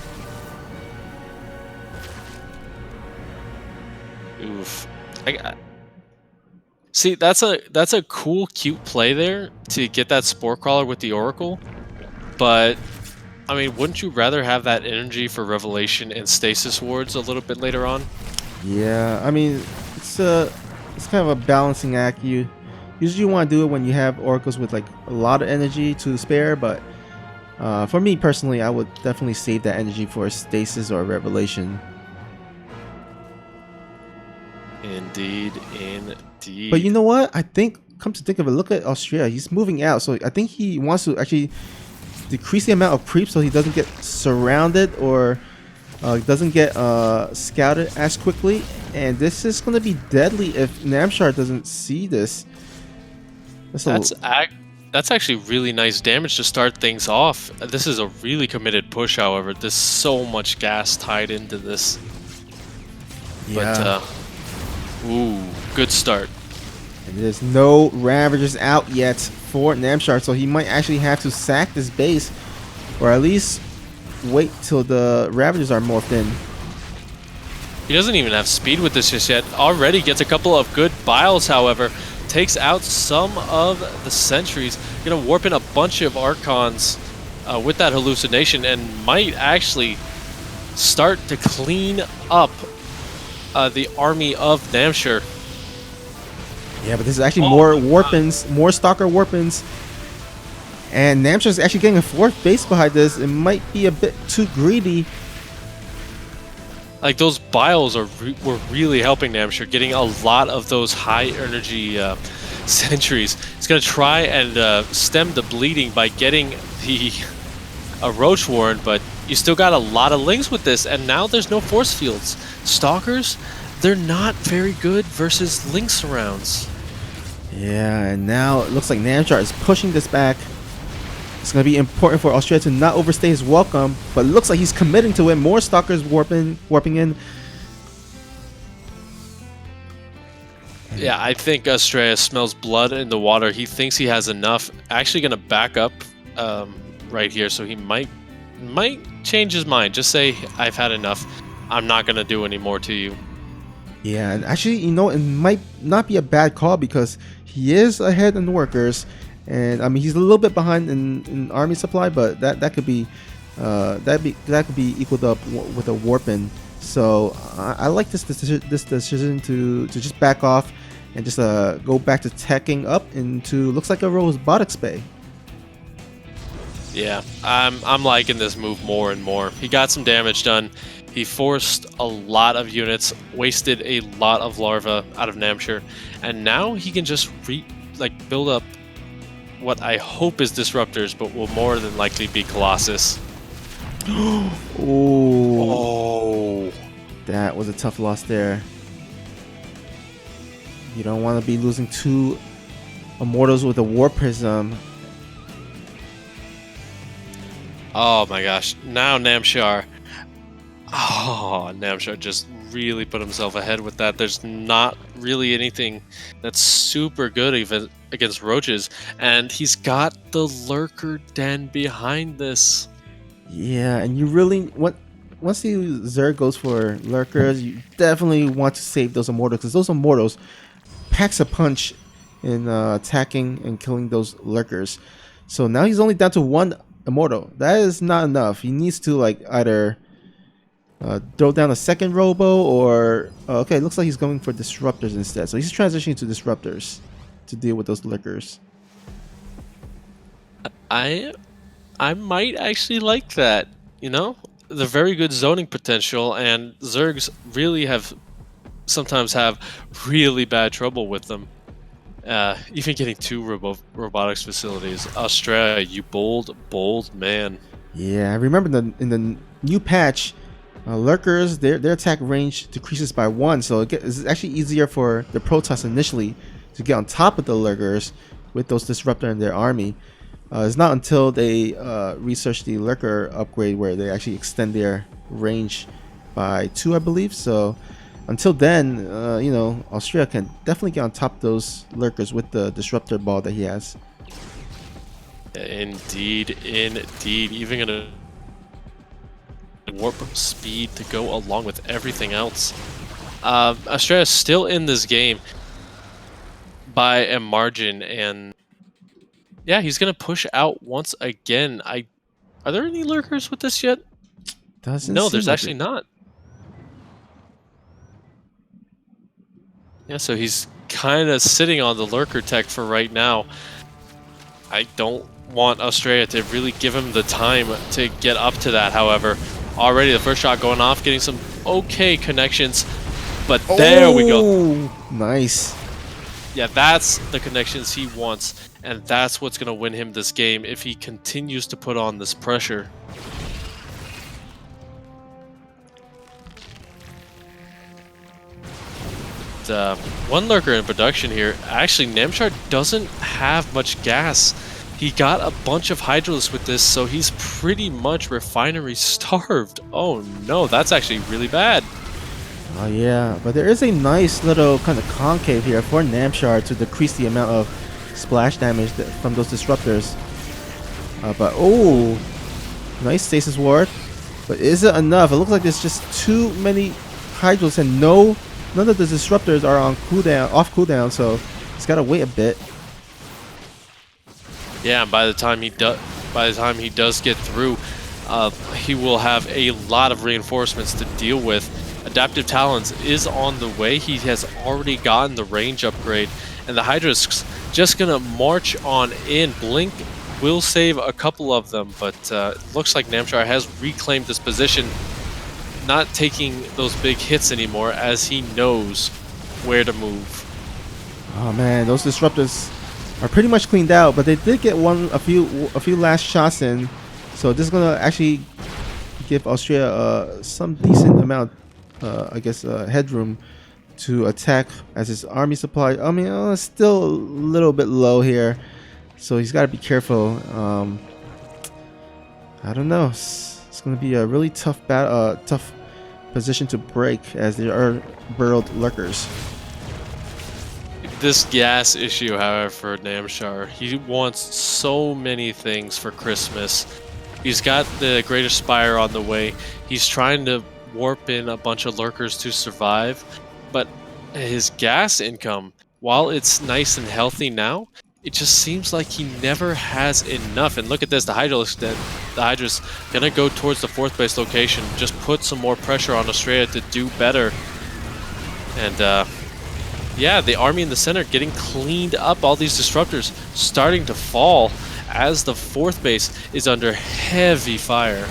Oof. See, that's a cool, cute play there to get that Spore Crawler with the Oracle, but I mean, wouldn't you rather have that energy for Revelation and Stasis Wards a little bit later on? Yeah, I mean, it's kind of a balancing act. You usually want to do it when you have oracles with like a lot of energy to spare, but For me personally, I would definitely save that energy for stasis or revelation. Indeed, But you indeed. know what? I think, come to think of it, look at Astrea. He's moving out, so I think he wants to actually decrease the amount of creep so he doesn't get surrounded or doesn't get scouted as quickly. And this is going to be deadly if Namshar doesn't see this. That's a, That's actually really nice damage to start things off. This is a really committed push, however. There's so much gas tied into this. But yeah. ooh, good start. And there's no Ravagers out yet for Namshar, so he might actually have to sack this base, or at least wait till the Ravagers are morphed in. He doesn't even have speed with this just yet. Already gets a couple of good biles, however. Takes out some of the sentries. Gonna warp in a bunch of Archons with that hallucination and might actually start to clean up the army of Namshar. Yeah, but this is actually more Warpins, more Stalker Warpins. And Namshar's actually getting a 4th base behind this. It might be a bit too greedy. Like, those biles were really helping Namshar, getting a lot of those high energy sentries. He's going to try and stem the bleeding by getting the Roach Warren, but you still got a lot of links with this, and now there's no force fields. Stalkers, they're not very good versus link surrounds. Yeah, and now it looks like Namshar is pushing this back. It's going to be important for Astrea to not overstay his welcome, but it looks like he's committing to it. More Stalkers warping in. Yeah, I think Astrea smells blood in the water. He thinks he has enough. Actually going to back up right here, so he might change his mind. Just say, I've had enough. I'm not going to do any more to you. Yeah, and actually, you know, it might not be a bad call because he is ahead in workers. And I mean, he's a little bit behind in army supply, but that could be that could be equaled up with a warpin. So I like this decision to just back off and just go back to teching up into looks like a robotics bay. Yeah, I'm liking this move more and more. He got some damage done. He forced a lot of units, wasted a lot of larvae out of Namshar, and now he can just build up what I hope is disruptors, but will more than likely be Colossus. Oh, that was a tough loss there. You don't want to be losing 2 Immortals with a War Prism. Oh my gosh, now Namshar. Oh, Namshar just really put himself ahead with that. There's not really anything that's super good even against roaches, and he's got the lurker den behind this. Yeah, and you really want once the Zerg goes for lurkers, you definitely want to save those Immortals because those Immortals packs a punch in attacking and killing those lurkers. So now he's only down to 1 Immortal. That is not enough. He needs to either throw down a 2nd Robo or okay, it looks like he's going for disruptors instead. So he's transitioning to disruptors to deal with those lurkers. I might actually like that. You know, the very good zoning potential, and Zergs really sometimes have really bad trouble with them. Even getting 2 robotics facilities. Astrea, you bold man. Yeah, I remember in the new patch, lurkers their attack range decreases by 1, so it's actually easier for the Protoss initially to get on top of the lurkers with those disruptor in their army. It's not until they research the lurker upgrade where they actually extend their range by 2, I believe. So until then, you know, Astrea can definitely get on top of those lurkers with the disruptor ball that he has. Indeed. Even gonna warp speed to go along with everything else. Astrea is still in this game by a margin, and yeah, he's gonna push out once again. Are there any lurkers with this yet? Doesn't No, seem there's like actually it. not. Yeah, so he's kind of sitting on the lurker tech for right now. I don't want Astrea to really give him the time to get up to that, however. Already the first shot going off, getting some okay connections, but there we go. Oh, nice. Yeah, that's the connections he wants, and that's what's going to win him this game if he continues to put on this pressure. One lurker in production here. Actually, Namshar doesn't have much gas. He got a bunch of Hydralisks with this, so he's pretty much refinery starved. Oh no, that's actually really bad. Oh yeah, but there is a nice little kind of concave here for Namshar to decrease the amount of splash damage from those disruptors. But oh, nice stasis ward. But is it enough? It looks like there's just too many Hydralisks and none of the disruptors are on cooldown, off cooldown, so he's got to wait a bit. Yeah, and by the time he does get through, he will have a lot of reinforcements to deal with. Adaptive Talons is on the way. He has already gotten the range upgrade, and the Hydralisks just gonna march on in. Blink will save a couple of them, but it looks like Namshar has reclaimed this position, not taking those big hits anymore as he knows where to move. Oh man, those disruptors are pretty much cleaned out, but they did get a few last shots in, so this is gonna actually give Astrea some decent amount, I guess, headroom to attack as his army supply. I mean, it's still a little bit low here, so he's got to be careful. I don't know. It's gonna be a really tough battle, tough position to break as there are burrowed lurkers. This gas issue, however, for Namshar, he wants so many things for Christmas. He's got the Greater Spire on the way. He's trying to warp in a bunch of lurkers to survive, but his gas income, while it's nice and healthy now, it just seems like he never has enough. And look at this, the Hydra's gonna go towards the 4th base location, just put some more pressure on Astrea to do better. And yeah, the army in the center getting cleaned up. All these disruptors starting to fall as the 4th base is under heavy fire.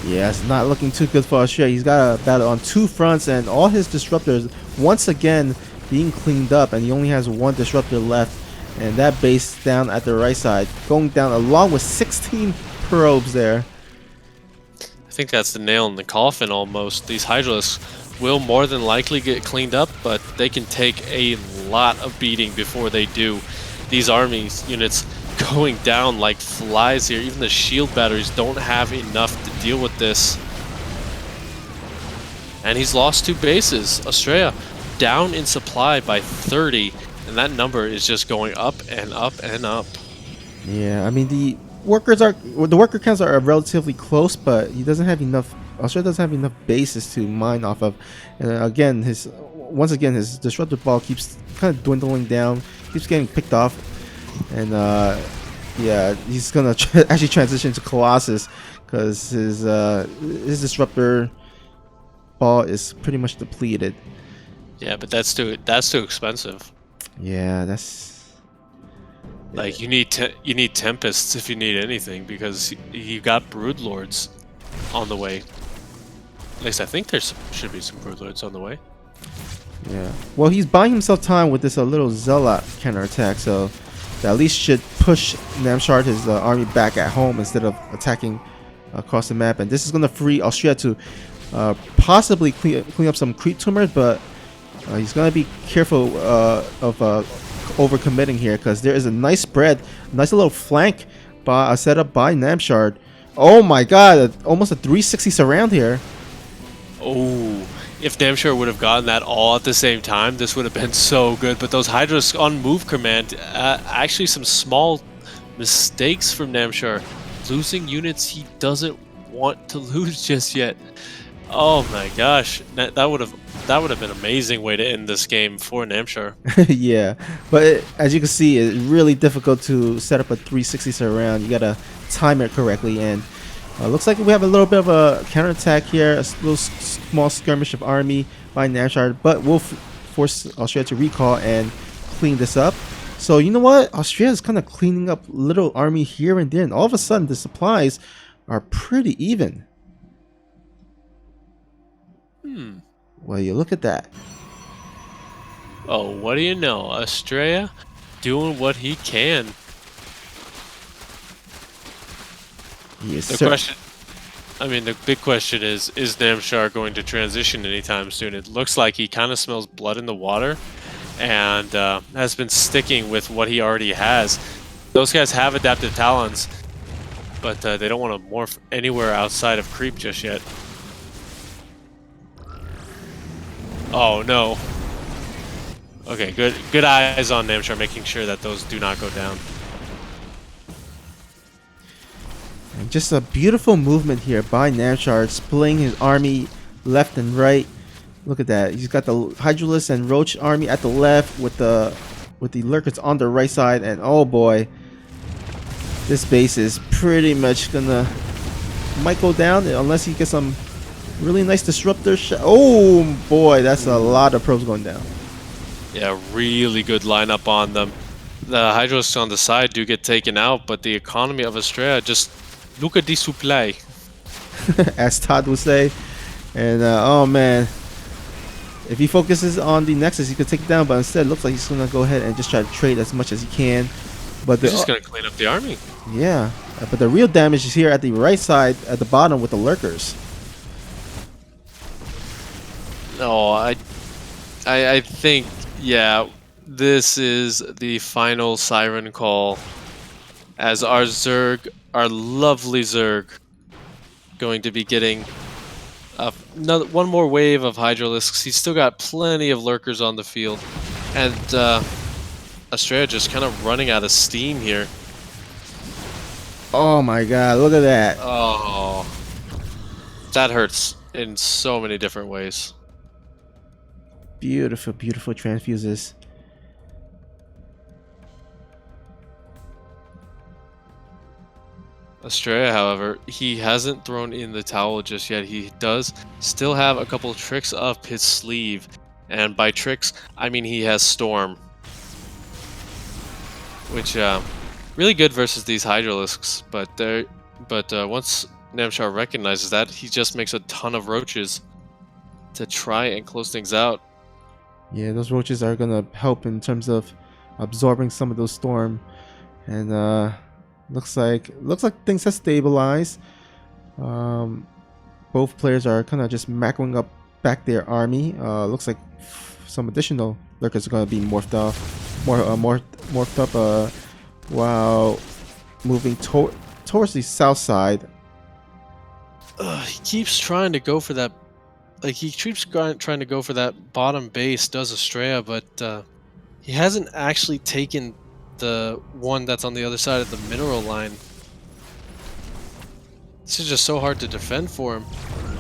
Yeah, it's not looking too good for Astrea. He's got a battle on 2 fronts, and all his disruptors once again being cleaned up, and he only has 1 disruptor left, and that base down at the right side going down along with 16 probes there. I think that's the nail in the coffin almost. These Hydralisks will more than likely get cleaned up, but they can take a lot of beating before they do. These armies units going down like flies here. Even the shield batteries don't have enough to deal with this. And he's lost 2 bases. Astrea down in supply by 30, and that number is just going up and up and up. Yeah, I mean the worker counts are relatively close, but he doesn't have enough. Astrea doesn't have enough bases to mine off of, and again, once again his disruptive ball keeps kind of dwindling down, keeps getting picked off, and yeah, he's gonna actually transition to Colossus because his disruptor ball is pretty much depleted. Yeah, but that's too expensive. Yeah, that's like you need Tempests if you need anything, because you got Broodlords on the way. At least I think there should be some Broodlords on the way. Yeah. Well, he's buying himself time with this little Zealot counterattack, so that at least should push Namshar, his army, back at home instead of attacking across the map. And this is going to free Astrea to possibly clean up some creep tumors, but he's going to be careful of overcommitting here, because there is a nice spread, nice little flank set up by Namshar. Oh my god, almost a 360 surround here. Oh, if Namshar would have gotten that all at the same time, this would have been so good. But those Hydras on move command, actually some small mistakes from Namshar. Losing units he doesn't want to lose just yet. Oh my gosh, that would have been an amazing way to end this game for Namshar. Yeah, but as you can see, it's really difficult to set up a 360 surround. You gotta time it correctly, and looks like we have a little bit of a counterattack here, a little small skirmish of army by Namshar, but we'll force Astrea to recall and clean this up. So you know what? Australia is kind of cleaning up little army here and there, and all of a sudden the supplies are pretty even. Well, you look at that. Oh, what do you know? Astrea doing what he can. Yes, The sir. question, I mean, the big question is Namshar going to transition anytime soon? It looks like he kind of smells blood in the water and has been sticking with what he already has. Those guys have adaptive talons, but they don't want to morph anywhere outside of creep just yet. Oh, no. Okay, good eyes on Namshar, making sure that those do not go down. And just a beautiful movement here by Namshar, splitting his army left and right. Look at that. He's got the Hydralisk and Roach army at the left with the Lurkers on the right side, and oh boy, this base is pretty much gonna might go down unless he gets some really nice disruptor shot. Oh boy, that's a lot of probes going down. Yeah, really good lineup on them. The Hydros on the side do get taken out, but the economy of Astrea just look at the supply. As Todd would say. And oh man, if he focuses on the Nexus, he could take it down, but instead it looks like he's gonna go ahead and just try to trade as much as he can. But He's just gonna clean up the army. yeah, but the real damage is here at the right side, at the bottom with the Lurkers. No, I think, yeah, this is the final siren call as our Zerg, our lovely Zerg, going to be getting one more wave of Hydralisks. He's still got plenty of Lurkers on the field, and Astrea just kind of running out of steam here. Oh my god, look at that. Oh, that hurts in so many different ways. Beautiful, beautiful transfuses. Astrea, however, he hasn't thrown in the towel just yet. He does still have a couple of tricks up his sleeve. And by tricks, I mean he has Storm. Which, really good versus these Hydralisks. But once Namshar recognizes that, he just makes a ton of roaches to try and close things out. Yeah, those roaches are gonna help in terms of absorbing some of those storm. And looks like things have stabilized. Both players are kind of just macroing up back their army. Looks like some additional lurkers are gonna be morphed up. While moving towards the south side. He keeps trying to go for that. Like, he keeps trying to go for that bottom base, does Astrea, but he hasn't actually taken the one that's on the other side of the mineral line. This is just so hard to defend for him.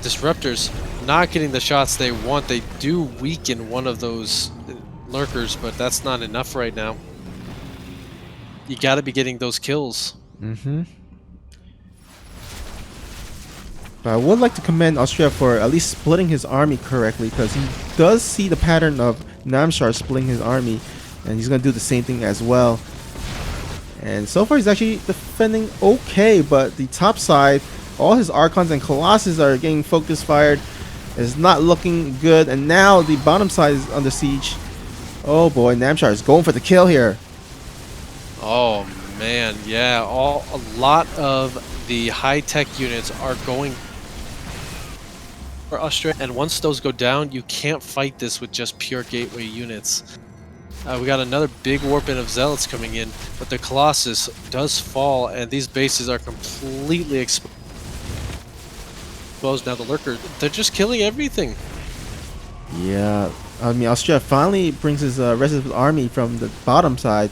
Disruptors not getting the shots they want. They do weaken one of those lurkers, but that's not enough right now. You gotta be getting those kills. Mm-hmm. But I would like to commend Astrea for at least splitting his army correctly, because he does see the pattern of Namshar splitting his army, and he's going to do the same thing as well. And so far he's actually defending okay, but the top side, all his Archons and Colossus are getting focus fired. It's not looking good, and now the bottom side is under siege. Oh boy, Namshar is going for the kill here. Oh man, yeah, a lot of the high-tech units are going for Astrea, and once those go down, you can't fight this with just pure gateway units. We got another big warp in of Zealots coming in, but the Colossus does fall, and these bases are completely exposed. Now the Lurker, they're just killing everything. Yeah, I mean, Astrea finally brings his rest of his army from the bottom side,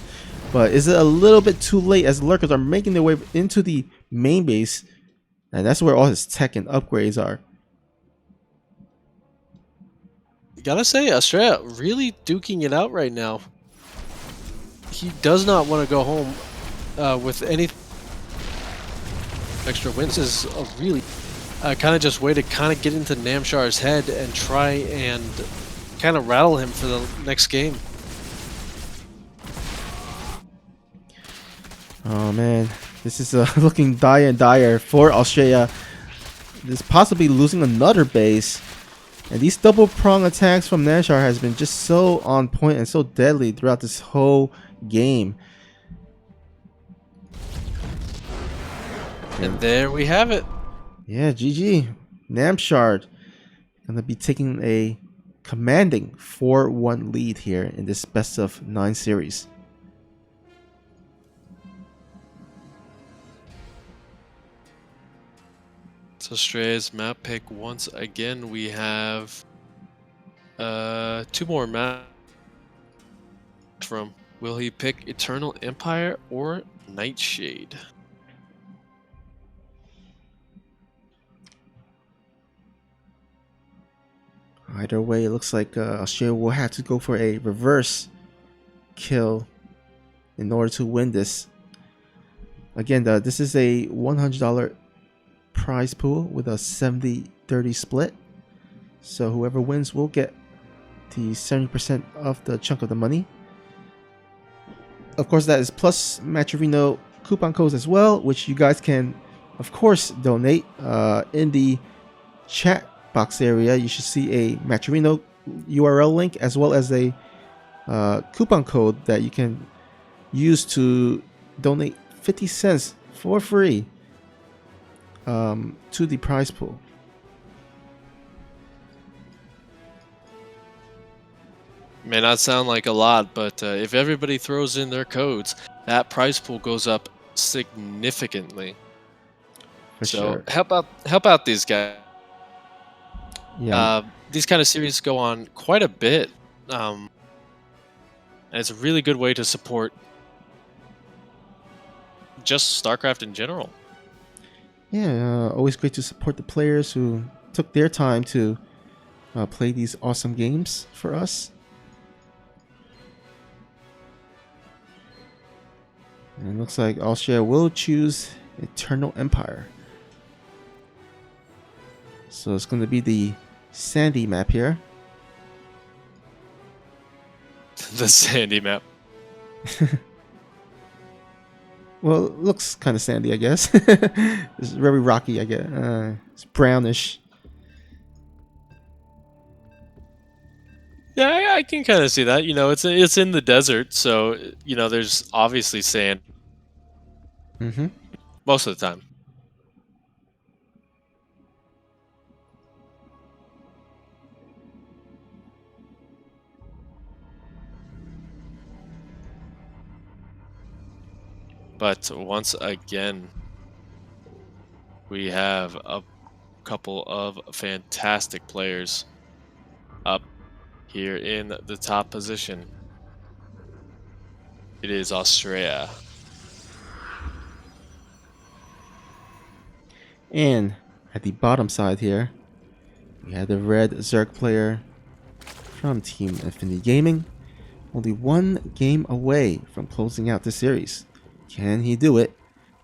but is it a little bit too late as the Lurkers are making their way into the main base, and that's where all his tech and upgrades are. Gotta say, Astrea really duking it out right now. He does not want to go home with any extra wins. This is a really kind of just way to kind of get into Namshar's head and try and kind of rattle him for the next game. Oh man, this is looking dire and dire for Astrea. This possibly losing another base. And these double prong attacks from Namshar has been just so on point and so deadly throughout this whole game. And there we have it. Yeah, GG. Namshar gonna be taking a commanding 4-1 lead here in this best of 9 series. So Astrea's map pick once again. We have 2 more maps from. Will he pick Eternal Empire or Nightshade? Either way, it looks like Astrea will have to go for a reverse kill in order to win this. Again, this is a $100 prize pool with a 70-30 split. So whoever wins will get the 70% of the chunk of the money. Of course, that is plus Matcherino coupon codes as well, which you guys can, of course, donate in the chat box area. You should see a Matcherino URL link as well as a coupon code that you can use to donate 50 cents for free to the prize pool. May not sound like a lot, but if everybody throws in their codes, that prize pool goes up significantly. For So sure. help out these guys. Yeah. These kind of series go on quite a bit, and it's a really good way to support just StarCraft in general. Yeah, always great to support the players who took their time to play these awesome games for us. And it looks like Astrea will choose Eternal Empire. So it's going to be the sandy map here. The sandy map. Well, it looks kind of sandy, I guess. It's very rocky, I guess. It's brownish. Yeah, I can kind of see that. You know, it's in the desert, so you know there's obviously sand Mm-hmm. most of the time. But once again, we have a couple of fantastic players up here in the top position. It is Astrea. And at the bottom side here, we have the red Zerg player from Team Infinity Gaming. Only one game away from closing out the series. Can he do it?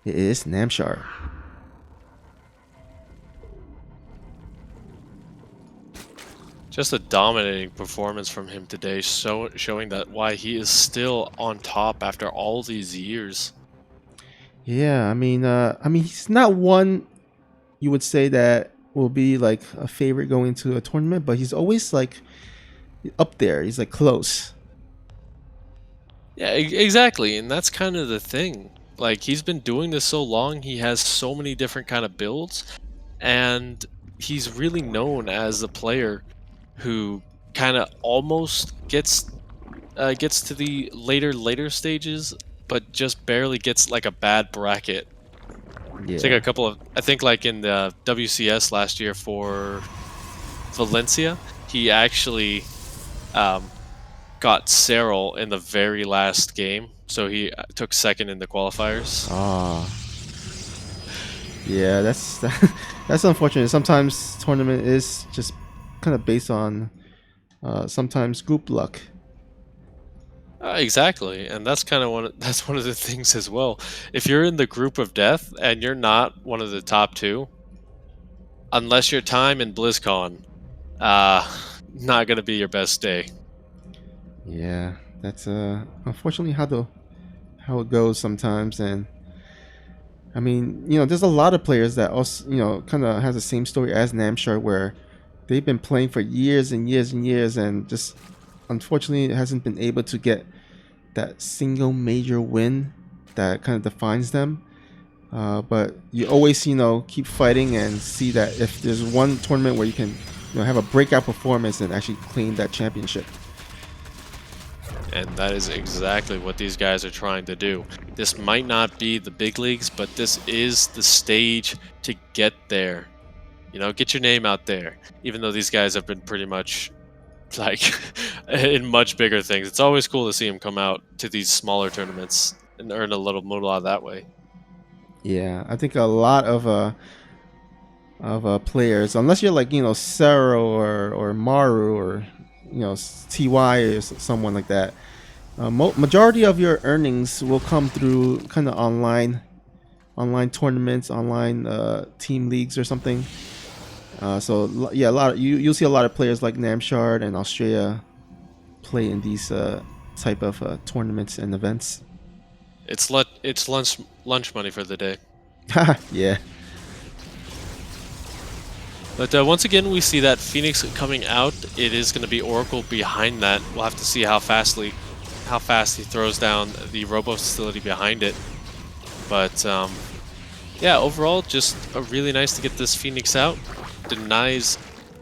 It is Namshar. Just a dominating performance from him today, showing that why he is still on top after all these years. Yeah, I mean, he's not one you would say that will be like a favorite going to a tournament, but he's always like up there. He's like close. Yeah, exactly, and that's kind of the thing. Like he's been doing this so long, he has so many different kind of builds, and he's really known as a player who kind of almost gets to the later stages, but just barely gets like a bad bracket. Yeah. It's like a couple of, I think like in the WCS last year for Valencia, he actually got Cyril in the very last game, so he took second in the qualifiers. Ah. Yeah, that's that's unfortunate. Sometimes tournament is just kind of based on sometimes group luck. Exactly, and that's kind of that's one of the things as well. If you're in the group of death and you're not one of the top 2, unless your time in BlizzCon, not gonna be your best day. Yeah, that's unfortunately how it goes sometimes. And I mean, there's a lot of players that also, kind of has the same story as Namshar, where they've been playing for years and years and years, and just unfortunately hasn't been able to get that single major win that kind of defines them. But you always, keep fighting and see that if there's one tournament where you can, have a breakout performance and actually claim that championship. And that is exactly what these guys are trying to do. This might not be the big leagues, but this is the stage to get there. Get your name out there. Even though these guys have been pretty much like in much bigger things. It's always cool to see them come out to these smaller tournaments and earn a little moolah that way. Yeah, I think a lot of players, unless you're like Sero or Maru or Ty or someone like that, majority of your earnings will come through kind of online tournaments, online team leagues or something. So yeah, you'll see a lot of players like Namshar and Astrea play in these type of tournaments and events. It's lunch money for the day. Yeah. But once again, we see that Phoenix coming out. It is going to be Oracle behind that. We'll have to see how fast he throws down the robo facility behind it. But yeah, overall, just really nice to get this Phoenix out. Denies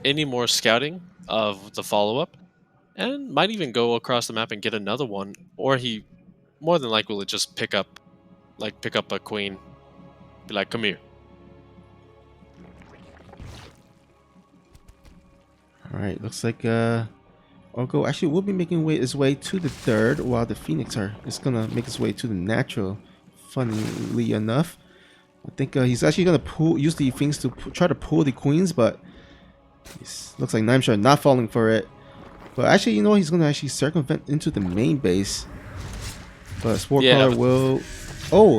any more scouting of the follow-up, and might even go across the map and get another one, or he more than likely will just pick up a queen, be like, come here. All right, looks like Orgo actually will be making his way to the third, while the Phoenix is gonna make his way to the natural. Funnily enough, I think he's actually gonna use the Phoenix to try to pull the queens, but looks like Namshar not falling for it. But actually, he's gonna actually circumvent into the main base. But Spore Caller will,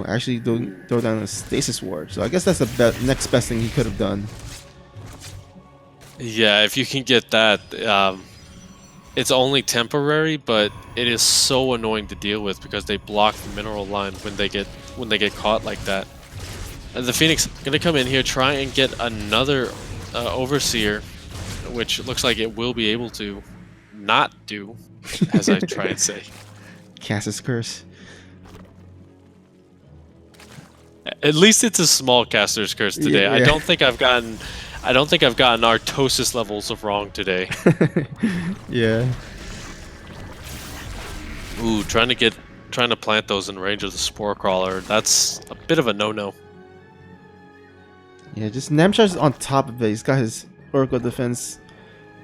actually throw down a stasis ward. So I guess that's the next best thing he could have done. Yeah, if you can get that, it's only temporary, but it is so annoying to deal with because they block the mineral line when they get caught like that. And the Phoenix gonna come in here, try and get another Overseer, which looks like it will be able to not do, as I try and say. Cass's curse. At least it's a small caster's curse today. Yeah. I don't think I've gotten Artosis levels of wrong today. Yeah. Ooh, trying to plant those in range of the Spore Crawler. That's a bit of a no-no. Yeah, just Namshar's on top of it. He's got his Oracle defense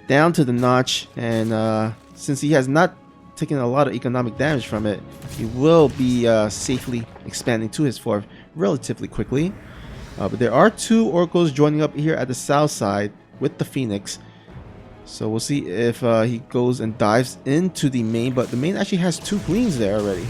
down to the notch, and since he has not taken a lot of economic damage from it, he will be safely expanding to his fourth relatively quickly. But there are two Oracles joining up here at the south side with the Phoenix. So we'll see if he goes and dives into the main, but the main actually has two queens there already.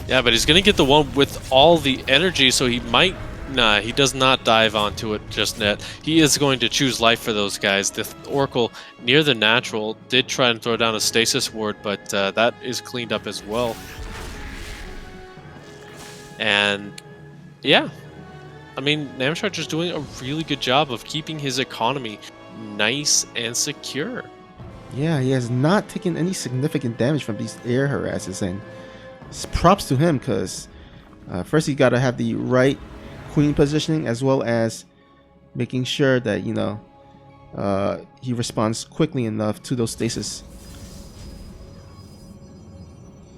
Yeah, but he's going to get the one with all the energy, so he might... Nah, he does not dive onto it just yet. He is going to choose life for those guys. The Oracle near the natural did try and throw down a stasis ward, but that is cleaned up as well. And yeah, I mean, Namshar just doing a really good job of keeping his economy nice and secure. Yeah, he has not taken any significant damage from these air harasses, and props to him, because first he got to have the right queen positioning, as well as making sure that he responds quickly enough to those stasis.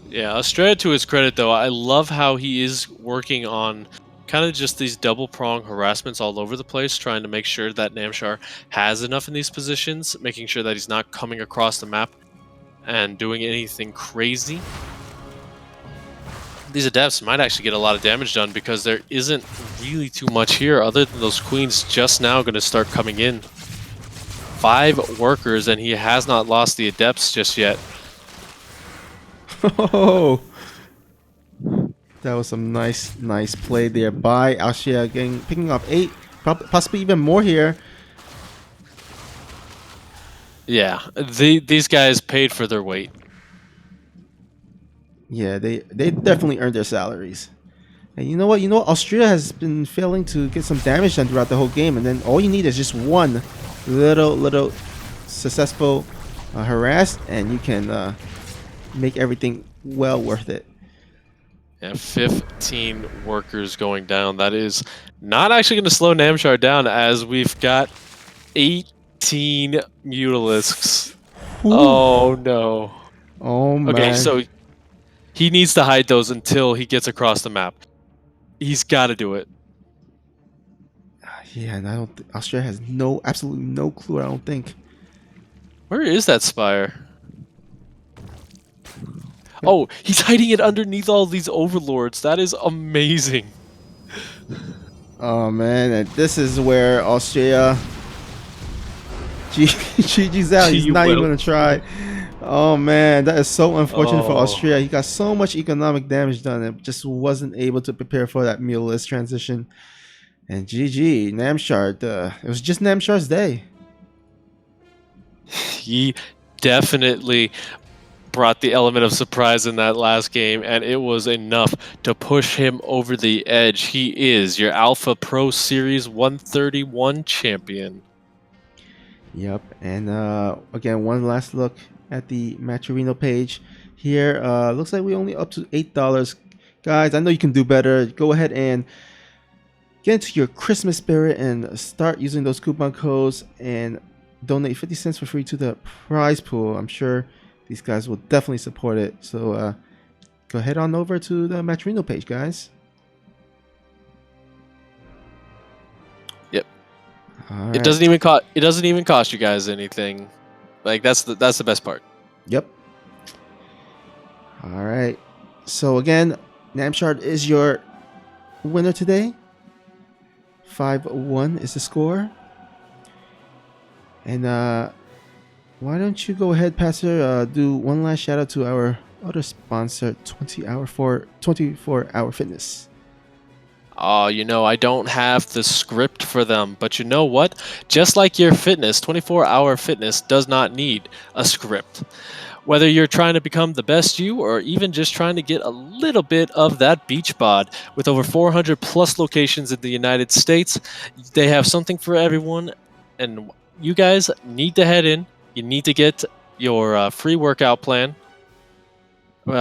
Yeah, Astrea, to his credit though, I love how he is working on kind of just these double prong harassments all over the place, trying to make sure that Namshar has enough in these positions, making sure that he's not coming across the map and doing anything crazy. These adepts might actually get a lot of damage done because there isn't really too much here other than those queens just now going to start coming in. 5 workers, and he has not lost the adepts just yet. Oh, that was some nice play there by Astrea, picking up 8, possibly even more here. Yeah, these guys paid for their weight. Yeah, they definitely earned their salaries. And you know what? Astrea has been failing to get some damage done throughout the whole game, and then all you need is just one little successful harass, and you can make everything well worth it. Yeah, 15 workers going down. That is not actually going to slow Namshar down, as we've got 18 Mutalisks. Ooh. Oh no. Oh man. Okay, so he needs to hide those until he gets across the map. He's got to do it. Yeah, and I don't. Astrea has absolutely no clue. I don't think. Where is that spire? Oh, he's hiding it underneath all these overlords. That is amazing. Oh man, and this is where Astrea. GG's out. He's not even gonna try. Oh man, that is so unfortunate for Astrea. He got so much economic damage done and just wasn't able to prepare for that Muleless transition. And GG, Namshar. It was just Namshar's day. He definitely brought the element of surprise in that last game, and it was enough to push him over the edge. He is your Alpha Pro Series 131 champion. Yep, and again, one last look at the Matcherino page here. Looks like we only up to $8. Guys, I know you can do better. Go ahead and get into your Christmas spirit and start using those coupon codes and donate 50 cents for free to the prize pool. I'm sure these guys will definitely support it. So go head on over to the Matcherino page, guys. Yep. Right. It doesn't even cost you guys anything. Like that's the best part. Yep. All right. So again, Namshar is your winner today. 5-1 is the score. And why don't you go ahead, Pastor, do one last shout out to our other sponsor, 24-Hour Fitness. Oh, I don't have the script for them, but you know what? Just like your fitness, 24-Hour Fitness does not need a script. Whether you're trying to become the best you or even just trying to get a little bit of that beach bod, with over 400 plus locations in the United States, they have something for everyone, and you guys need to head in. You need to get your free workout plan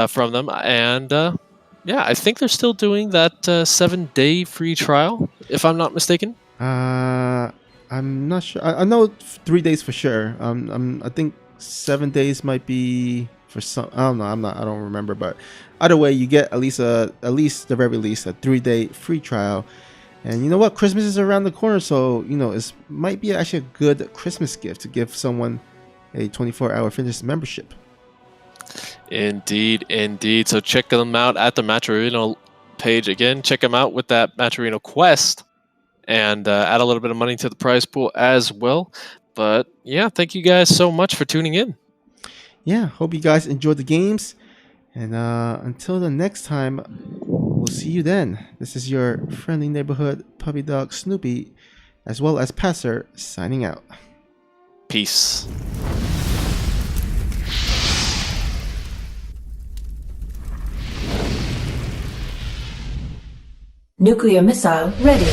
from them, and yeah, I think they're still doing that 7-day free trial, if I'm not mistaken. I'm not sure. I know 3 days for sure. I think 7 days might be for some. I don't know. I don't remember. But either way, you get at least the very least a 3-day free trial. And you know what? Christmas is around the corner, so it might be actually a good Christmas gift to give someone a 24-hour fitness membership. Indeed. So check them out at the Matcherino page. Again, check them out with that Matcherino quest, and add a little bit of money to the prize pool as well. But yeah, thank you guys so much for tuning in. Yeah, hope you guys enjoyed the games. And until the next time, we'll see you then. This is your friendly neighborhood puppy dog Snoopy, as well as Passer, signing out. Peace. Nuclear missile ready.